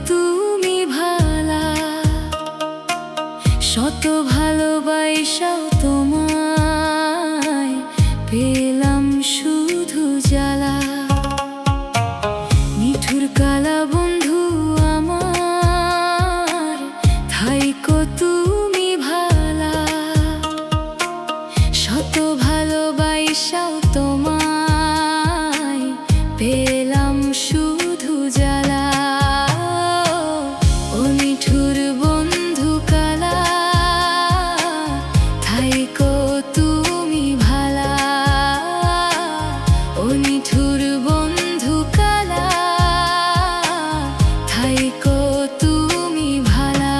তুমি ভালা, শত ভালোবাসাও তোমায় পেলাম শুধু জ্বালা। নিঠুর কালা বন্ধু আমার, থাইকো তুমি ভালা, শত ভালোবাসাও তোমায় পেলাম শুধু জ্বালা। ও নিঠুর বন্ধু কালা, থাইকো তুমি ভালা, ও নিঠুর বন্ধু কালা, থাইকো তুমি ভালা।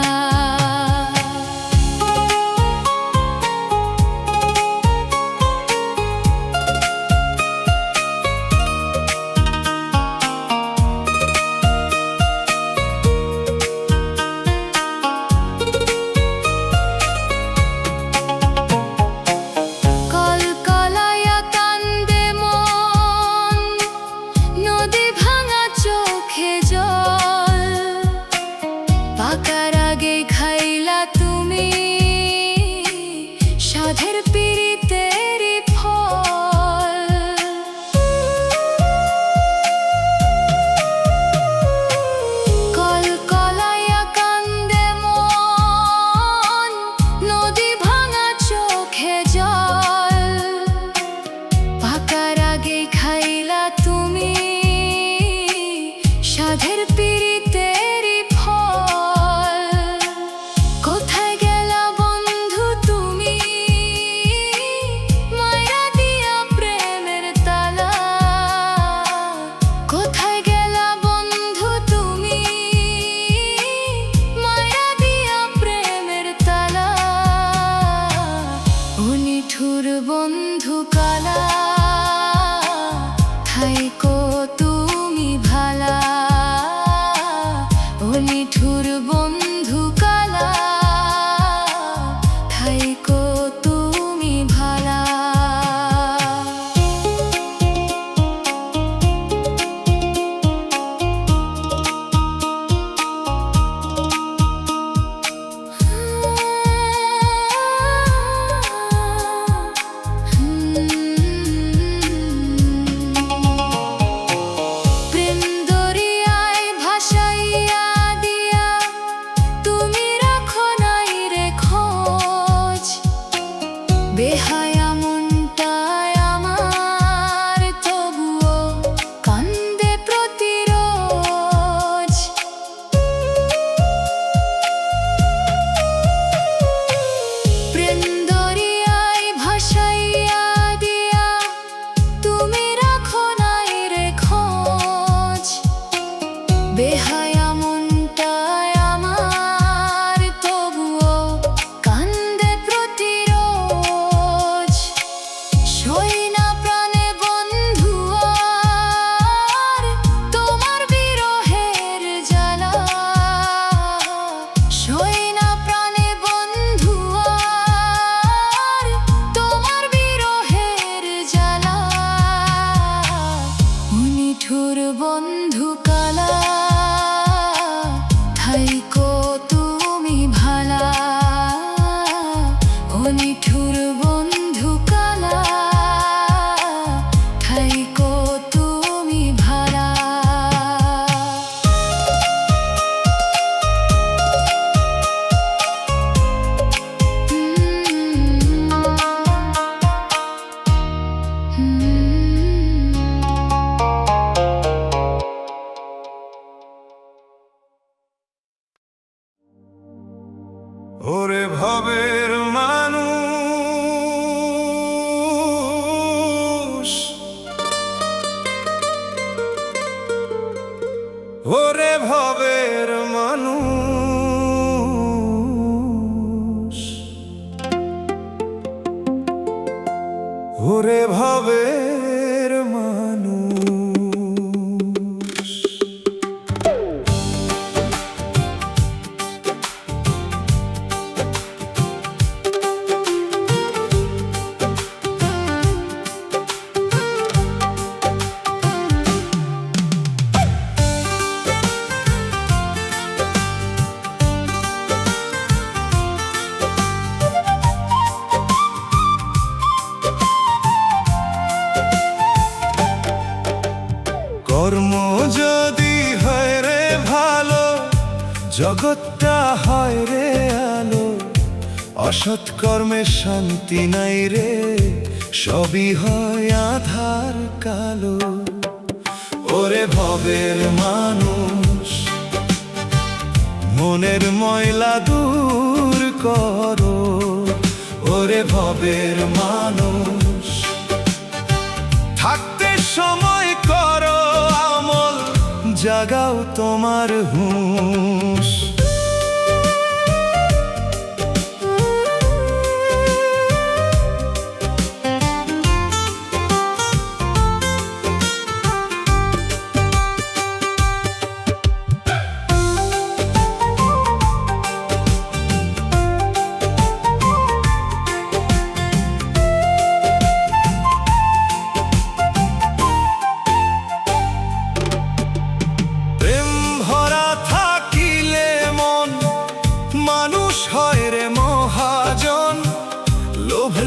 কলকলায়া কান্দে মন, নদী ভাঙা চোখে জল, পাকার আগে খাইলা তুমি সাধের পিরিতেরই ফল। কলকলায়া কান্দে মন, নদী ভাঙা চোখে জল, পাকার আগে খাইলা তুমি সাধের পিরিতেরই ফল। কোথায় গেলা বন্ধু তুমি, মায়া দিয়া প্রেমের তালা? কোথায় গেলা বন্ধু তুমি, মায়া দিয়া প্রেমের তালা? ও নিঠুর বন্ধু কালা, থাইকো তুমি ভালা, ও নিঠুর বন্ধু কালা, থাইকো তুমি ভালা। প্রেম দরিয়ায় ভাসাইয়া দিয়া তুমি রাখো নাই রে খোঁজ, বেহায়া মনটায় আমার তবুও কান্দে প্রতিরোজ। প্রেম দরিয়ায় ভাসাইয়া দিয়া তুমি রাখো নাই রে খোঁজ, বেহায়া মনটায় আমার তবুও কান্দে প্রতিরোজ। সই না প্রাণে বন্ধু আর তোমার বিরহের জ্বালা, সই না প্রাণে বন্ধু আর তোমার বিরহের জ্বালা। ও নিঠুর বন্ধু কালা, থাইকো তুমি ভালা, ও নিঠুর বন্ধু কালা, থাইকো তুমি ভালা। ওরে ভবের মানুষ, ওরে ভবের মানুষ, ওরে ভবের মানুষ। জগৎটা হয় রে আলো, অসৎ কর্মে শান্তি নাই রে, সবই হয় আধার কালো। ওরে ভবের মানুষ, মনের ময়লা দূর করো। ওরে ভবের মানুষ, থাকতে সময় করো আমল, জাগাও তোমার হুঁশ।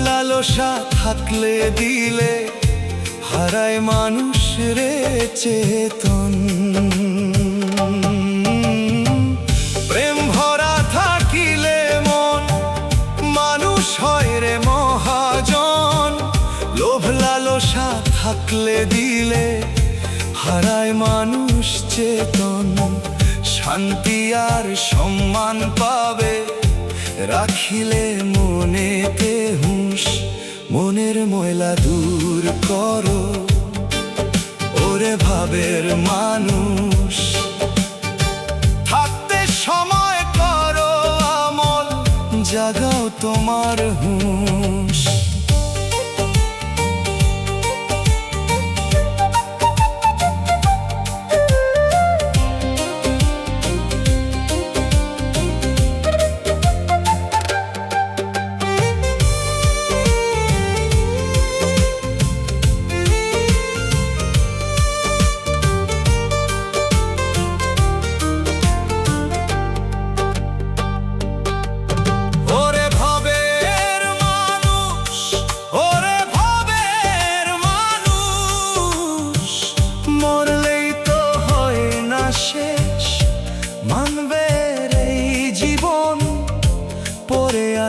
লালসা থাকলে দিলে হারায় মানুষ রে চেতন। প্রেম ভরা থাকিলে মন, মানুষ হয় রে মহাজন। লোভ লালসা থাকলে দিলে হারায় মানুষ চেতন। শান্তি আর সম্মান পাবে রাখিলে মনেতে হুঁশ। মনের ময়লা দূর করো ওরে ভাবের মানুষ, থাকতে সময় করো আমল, জাগাও তোমার হুঁশ।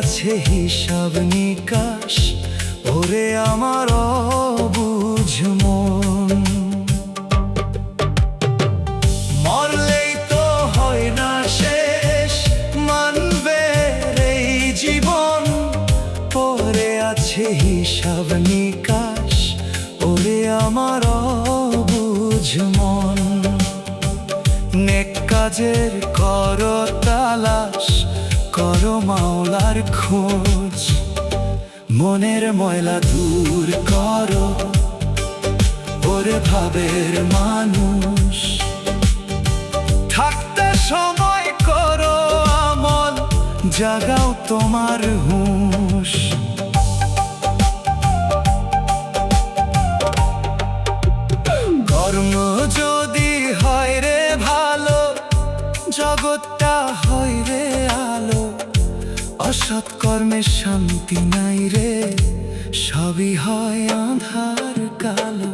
আছে হিসাব নিকাশ ওরে আমার অবুঝ মন। মরলেই তো হয় না শেষ, মানবে এই জীবন। পরে আছে হিসাব নিকাশ ওরে আমার অবুঝ মন। নেক কাজের করো তালাশ, করো মাওলার খোঁজ। মনের ময়লা দূর করো ওরে ভাবের মানুষ, থাকতে সময় করো আমল, জাগাও তোমার হুঁশ। কর্ম যদি হয় রে ভালো, জগৎটা হয় রে আলো। অসৎ কর্মে শান্তি নাই রে, সবই হয় আঁধার কালো।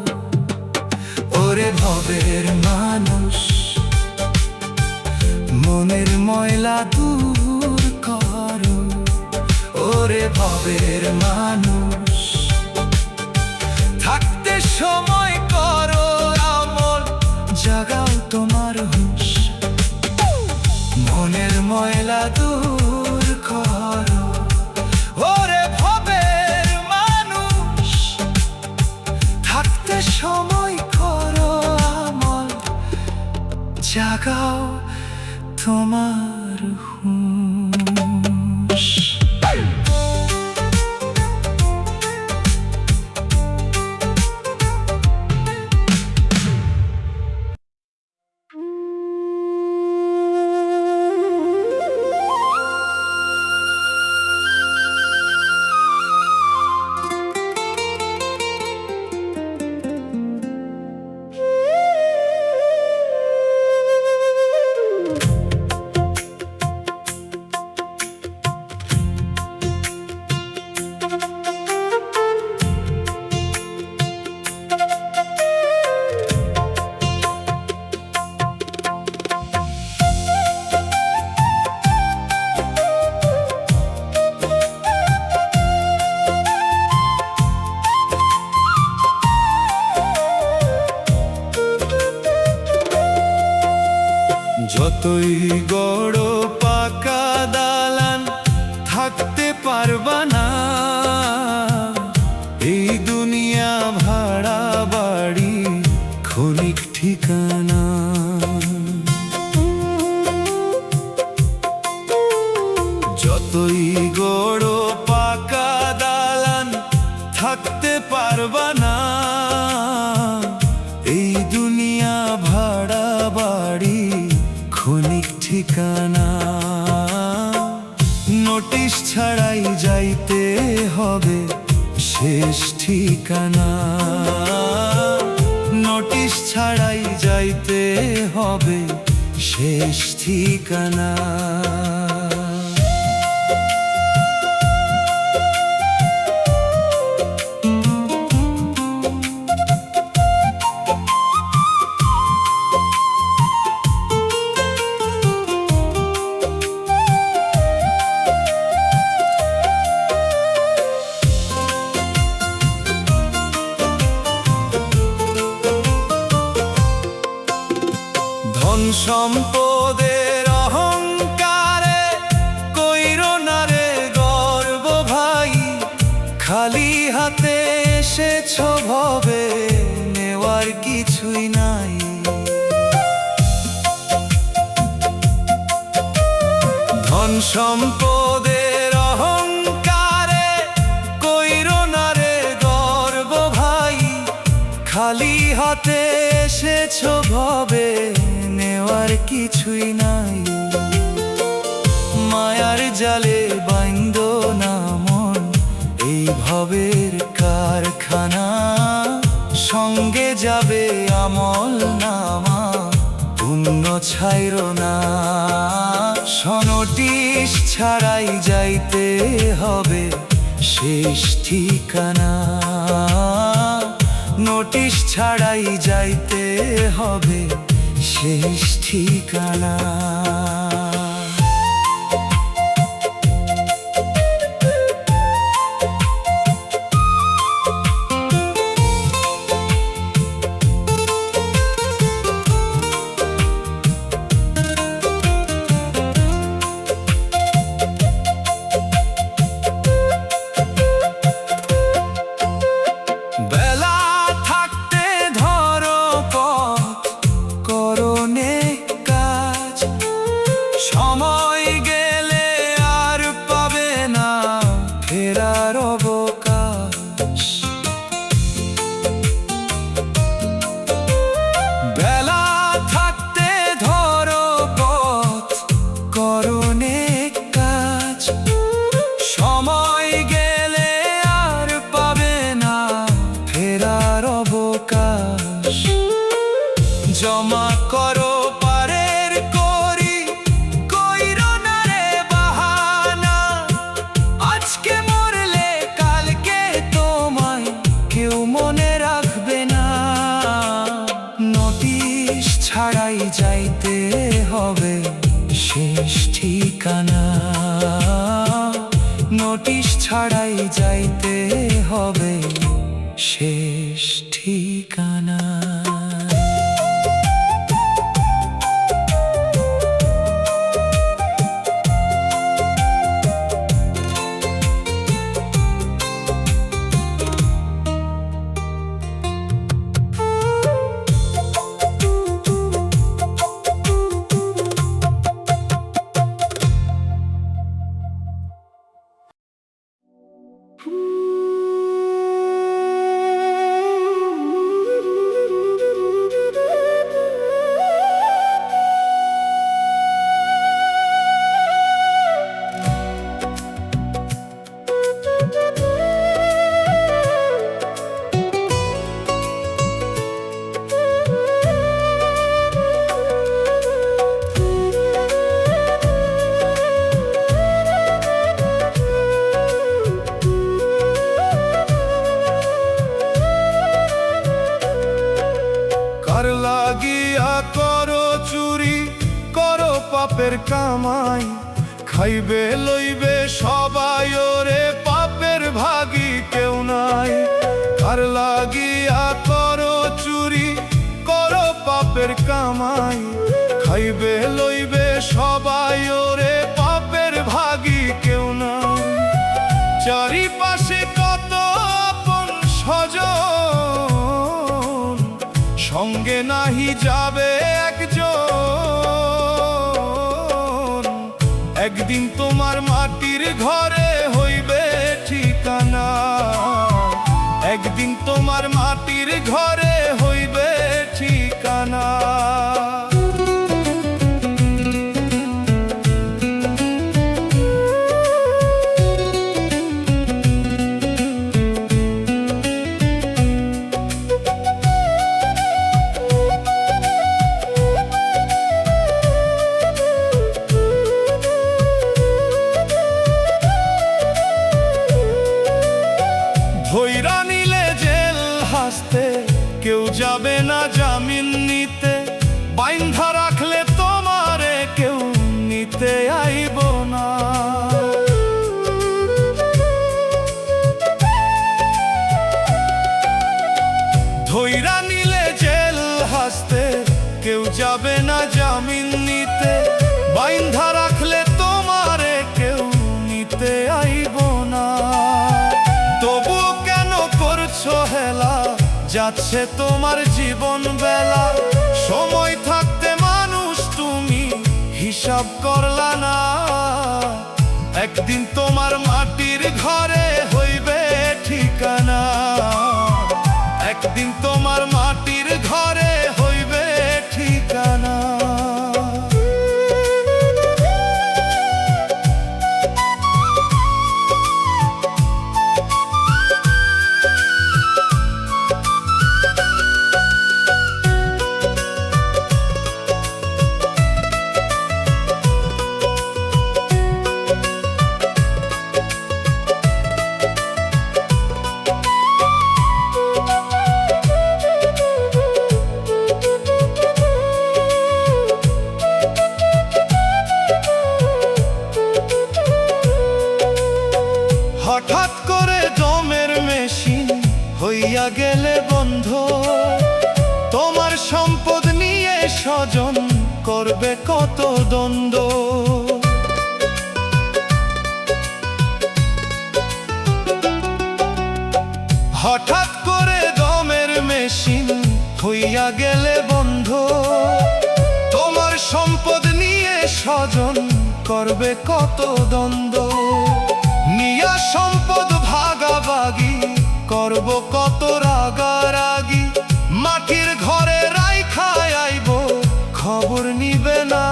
ওরে ভবের মানুষ, মনের ময়লা দূর করো। ওরে ভবের মানুষ, থাকতে সময় করো আমল, জাগাও তোমার হুঁশ। মনের ময়লা দূর করো ওরে ভবের মানুষ, থাকতে সময় করো আমল, জাগাও তোমার হুঁশ। যতই গড় পাকা দালান থাকতে পারবা না, এই দুনিয়া ভাড়া বাড়ি ক্ষণিক ঠিকানা। যতই গড় পাকা দালান থাকতে পারবা না, এই দুনিয়া ভাড়া বাড়ি ক্ষণিক ঠিকানা। নোটিশ ছাড়াই যাইতে হবে শেষ ঠিকানা, নোটিশ ছাড়াই যাইতে হবে শেষ ঠিকানা। ধন সম্পদের অহংকারে কইরো না রে গর্ব ভাই, খালি হাতে এসেছো ভবে নেওয়ার কিছুই নাই। ধন সম্পদের অহংকারে কইরো না রে গর্ব ভাই, খালি হাতে এসেছো ভবে নেওয়ার কিছুই নাই। মায়ার জালে বাইন্দ না মন এই ভবের কারখানা, সঙ্গে যাবে আমল নামা পুণ্য ছাইরো না। নোটিশ ছাড়াই যাইতে হবে শেষ ঠিকানা, নোটিশ ছাড়াই যাইতে হবে শেষ ঠিকানা। বেলা থাকতে ধরো পথ, করো নেক কাজ, সময় গেলে আর পাবে না ফেরার অবকাশ। বেলা থাকতে ধরো পথ, করো নেক কাজ, সময় গেলে আর পাবে না ফেরার অবকাশ। জমা করো পারের করি, কইরো না রে বাহানা, আজকে মরলে কালকে তোমায় কেউ মনে রাখবে না। নোটিশ ছাড়াই যাইতে হবে শেষ ঠিকানা, নোটিশ ছাড়াই যাইতে হবে শেষ ঠিকানা। কার লাগিয়া করো চুরি, করো পাপের কামাই, খাইবে লইবে সবাই ওরে পাপের ভাগী কেউ নাই। কার লাগিয়া করো চুরি, করো পাপের কামাই, খাইবে লইবে সবাই ওরে পাপের ভাগী কেউ না। চারিপাশে কত আপন স্বজন, সঙ্গে নাহি যাবে একজন। একদিন তোমার মাটির ঘরে হইবে ঠিকানা, একদিন তোমার মাটির ঘরে হইবে ঠিকানা। ধইরা নিলে জেল হাসতে, কেউ যাবে না জামিন নিতে। বাইন্ধা রাখলে তোমারে কেউ নিতে আইব না। ধইরা নিলে জেল হাসতে, কেউ যাবে না জামিন নিতে। বাইন্ধা রাখলে তোমারে কেউ নিতে আইব না। তবু কেন করছো হেলা, যাচ্ছে তোমার জীবন বেলা। সময় থাকতে মানুষ তুমি হিসাব করলা না। একদিন তোমার মাটির ঘরে হইবে ঠিকানা, একদিন তোমার মাটির ঘরে হইবে ঠিকানা। হঠাৎ করে দমের মেশিন হইয়া গেলে বন্ধ, তোমার সম্পদ নিয়ে স্বজন করবে কত দ্বন্দ্ব। হঠাৎ করে দমের মেশিন হইয়া গেলে বন্ধ, তোমার সম্পদ নিয়ে স্বজন করবে কত দ্বন্দ্ব। নিয়া সম্পদ ভাগাভাগি করব কত রাগারাগি। মাটির ঘরে রাইখায় আইব খবর নিবে না।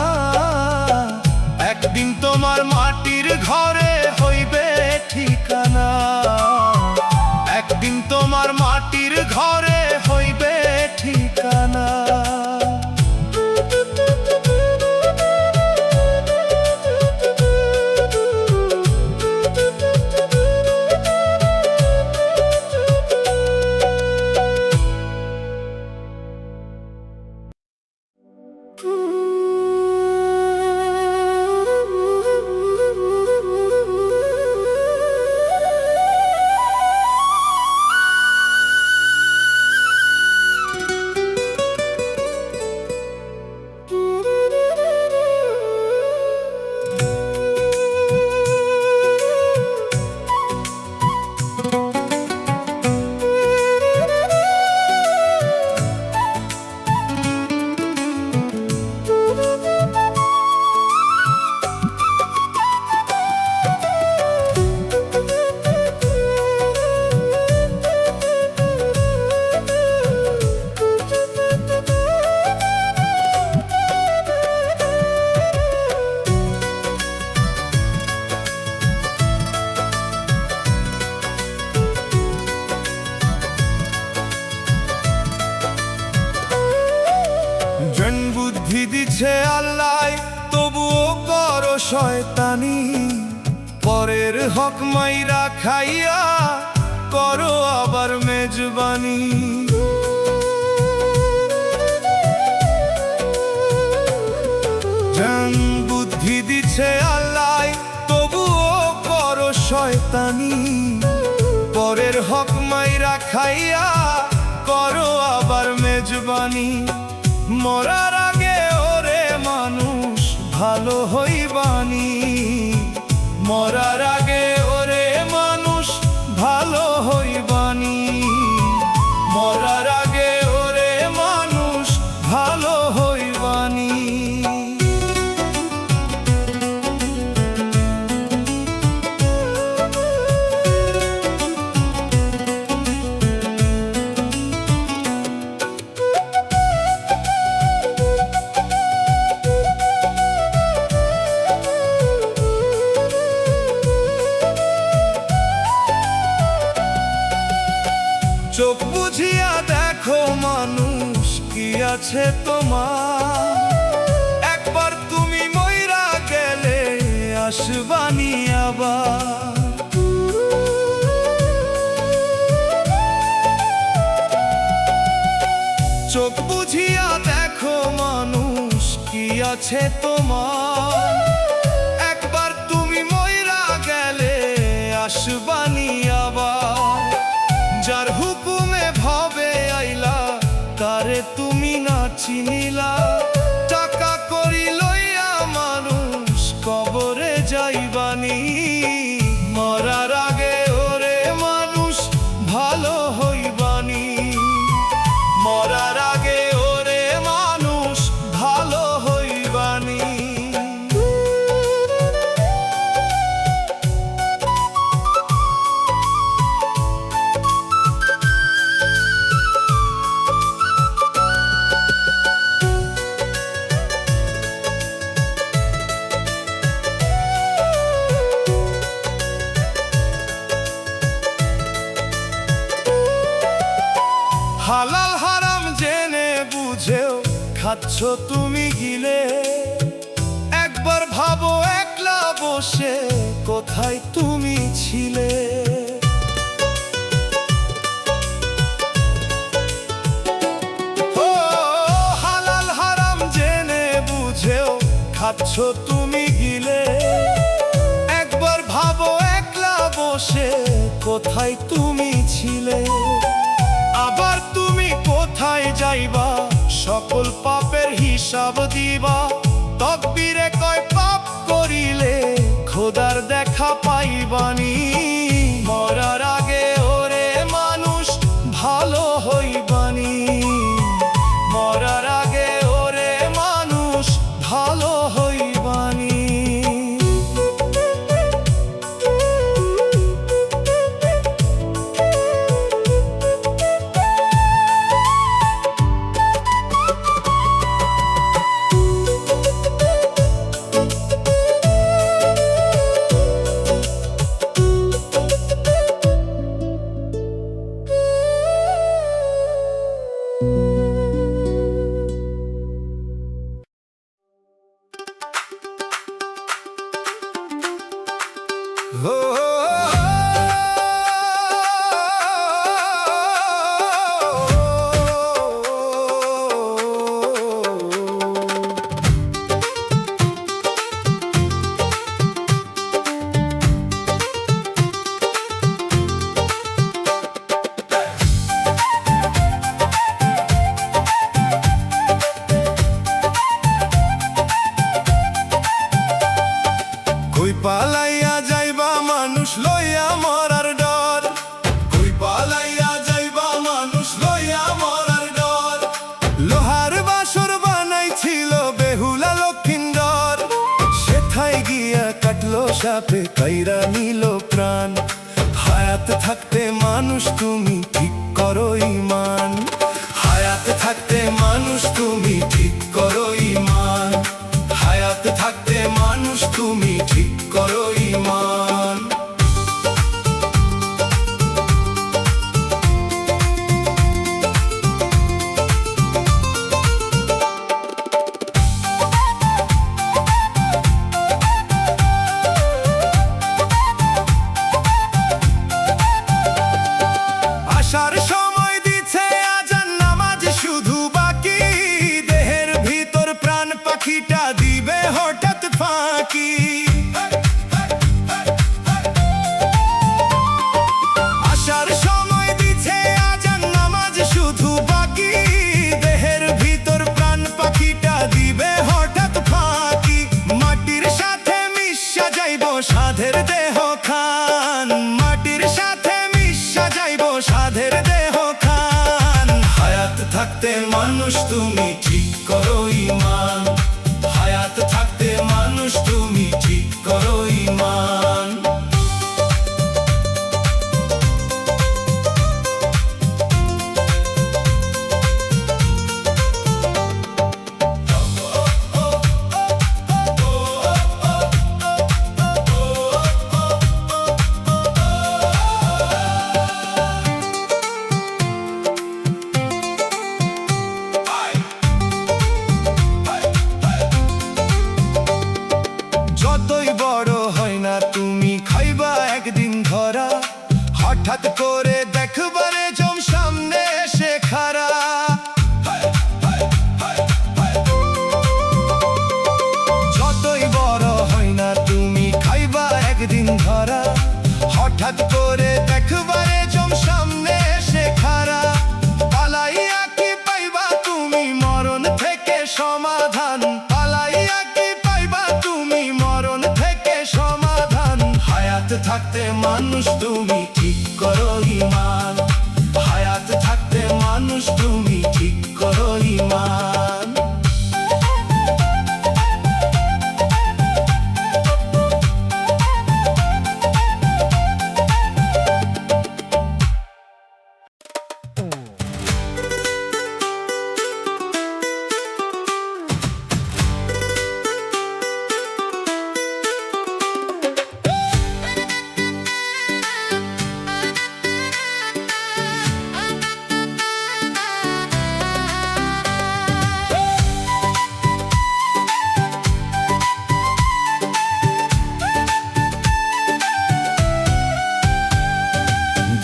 একদিন তোমার মাটির ঘরে হইবে ঠিকানা, একদিন তোমার মাটির ঘরে হইবে ঠিকানা। দিছে আল্লাহ, তবুও করো শয়তানি। পরের হক মাইরা খাইয়া করো আবার মেজবানি। জ্ঞান বুদ্ধি দিছে আল্লাহ, তবুও করো শয়তানি। পরের হক মাইরা খাইয়া করো আবার মেজবানি। মরার আগে ওরে মা ভালো হইবানি। মরার আগে ওরে মানুষ ভালো হইবানি, মরার আগে ওরে মানুষ ভালো হইবানি। চোখ বুঝিয়া দেখো মানুষ কি আছে তোমার, একবার তুমি মইরা গেলে আসবানি আবার। চোখ বুঝিয়া দেখো মানুষ কি আছে তোমার, একবার তুমি মইরা গেলে আসবানি আবার। যার হুকুমে ভবে আইলা তারে তুমি না চিনিলা, টাকা করি লইয়া মানুষ কবরে যাইবানি। মরার আগে ওরে মানুষ ভালো হইবানি, মরার আগে ওরে মানুষ ভালো হইবানি। হালাল হারাম জেনে বুঝেও খাচ্ছ তুমি গিলে, একবার ভাবো একলা বসে কোথায় তুমি ছিলে। ও হালাল হারাম জেনে বুঝেও খাচ্ছ তুমি গিলে, একবার ভাবো একলা বসে কোথায় তুমি ছিলে। আবার তুমি কোথায় যাইবা সকল পাপের হিসাব দিবা, তকবীরে কয় পাপ করিলে খোদার দেখা পাইবানি। মরার আগে ওরে মানুষ ভালো হইবানি, মরার আগে ওরে মানুষ ভালো হইবানি। কই পালাইয়া যাইবা মানুষ লইয়া মরার ডর, কই পালাইয়া যাইবা মানুষ লইয়া মরার ডর। লোহার বাসর বানাইছিল বেহুলা লক্ষিন্দর, সেথায় গিয়া কাটলো সাপে কাইরা নিল প্রাণ। হায়াত থাকতে মানুষ তুমি ঠিক করো ঈমান, হায়াত থাকতে মানুষ তুমি ঠিক করো ঈমান, হায়াত থাকতে মানুষ তুমি ঠিক করো ঈমান। আসার সময় দিছে আজান নামাজ শুধু বাকি, দেহের ভিতর প্রাণ পাখিটা দিবে হঠাৎ ফাঁকি। আসার সময় দিছে আজান নামাজ শুধু বাকি, দেহের ভিতর প্রাণ পাখিটা দিবে হঠাৎ ফাঁকি। হঠাৎ করে দেখবারে জম সামনে এসে খাড়া। যতই বড় হয় না তুমি খাইবা একদিন ধরা। হঠাৎ করে দেখবারে জম সামনে এসে খাড়া। পালাইয়া কি পাইবা তুমি মরণ থেকে সমাধান। পালাইয়া কি পাইবা তুমি মরণ থেকে সমাধান। হায়াত থাকতে মানুষ তুমি ঠিক করো ঈমান। হায়াত থাকতে মানুষ তুমি ঠিক করো ঈমান।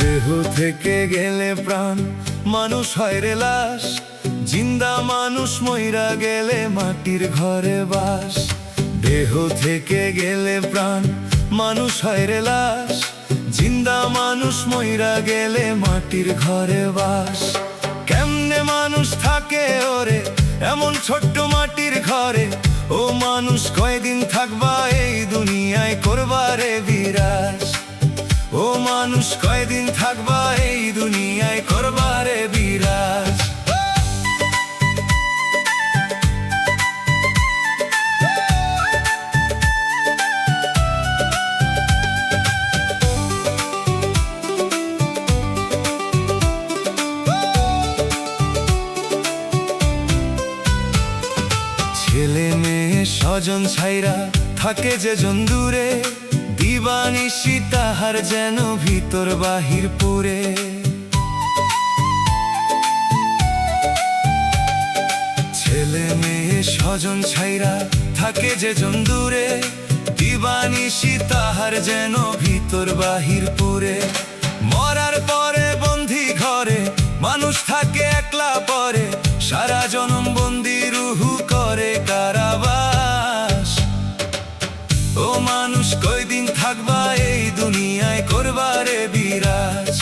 দেহ থেকে গেলে প্রাণ মানুষ হয় রে লাশ। জিন্দা মানুষ মইরা গেলে মাটির ঘরে বাস। দেহ থেকে গেলে প্রাণ মানুষ হয় রে লাশ। জিন্দা মানুষ মইরা গেলে মাটির ঘরে বাস। কেমনে মানুষ থাকে ওরে এমন ছোট্ট মাটির ঘরে। ও মানুষ কয়দিন থাকবা এই দুনিয়ায় করবারে বিরাজ। ও মানুষ কয়দিন থাকবা এই দুনিয়ায় করবারে বিরাজ। ছেলে মেয়ে স্বজন ছাইরা থাকে যে জন দূরে। দিবানিশি তাহার যেন ভিতর বাহির পুরে। ছেলে মেয়ে স্বজন ছাইরা থাকে যে জন দূরে। দিবানিশি তাহার যেন ভিতর বাহির পুরে। মরার পরে বন্দি ঘরে মানুষ থাকে একলা পরে। সারা জনম বন্দি রুহু করে কারাবাস। ও মানুষ কয়দিন থাকবা এই দুনিয়ায় করবারে বিরাজ।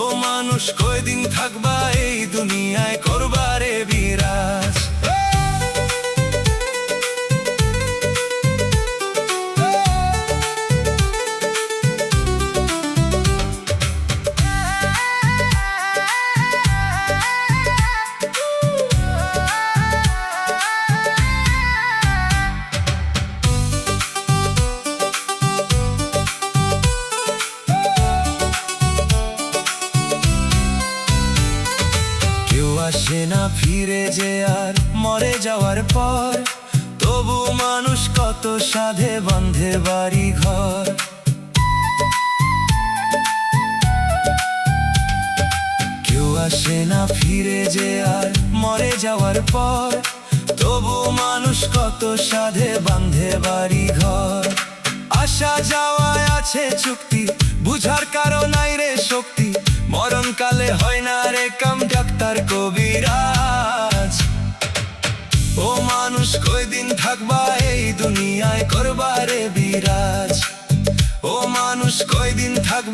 ও মানুষ কয়দিন থাকবা এই দুনিয়ায় করবারে বিরাজ। আসে না ফিরে যে আর মরে যাওয়ার পর। তবু মানুষ কত সাধে বাঁধে বাড়ি ঘর। কেউ আসে না ফিরে যে আর মরে যাওয়ার পর। তবু মানুষ কত সাধে বাঁধে বাড়ি ঘর। আসা যাওয়ায় আছে চুক্তি বুঝার কারণ নাই রে শক্তি। মরণকালে হয় না রে কাম ডাক্তার কবিরাজ। ও মানুষ কয়দিন থাকবা এই দুনিয়ায় করবারে বিরাজ। ও মানুষ কয়দিন থাকবা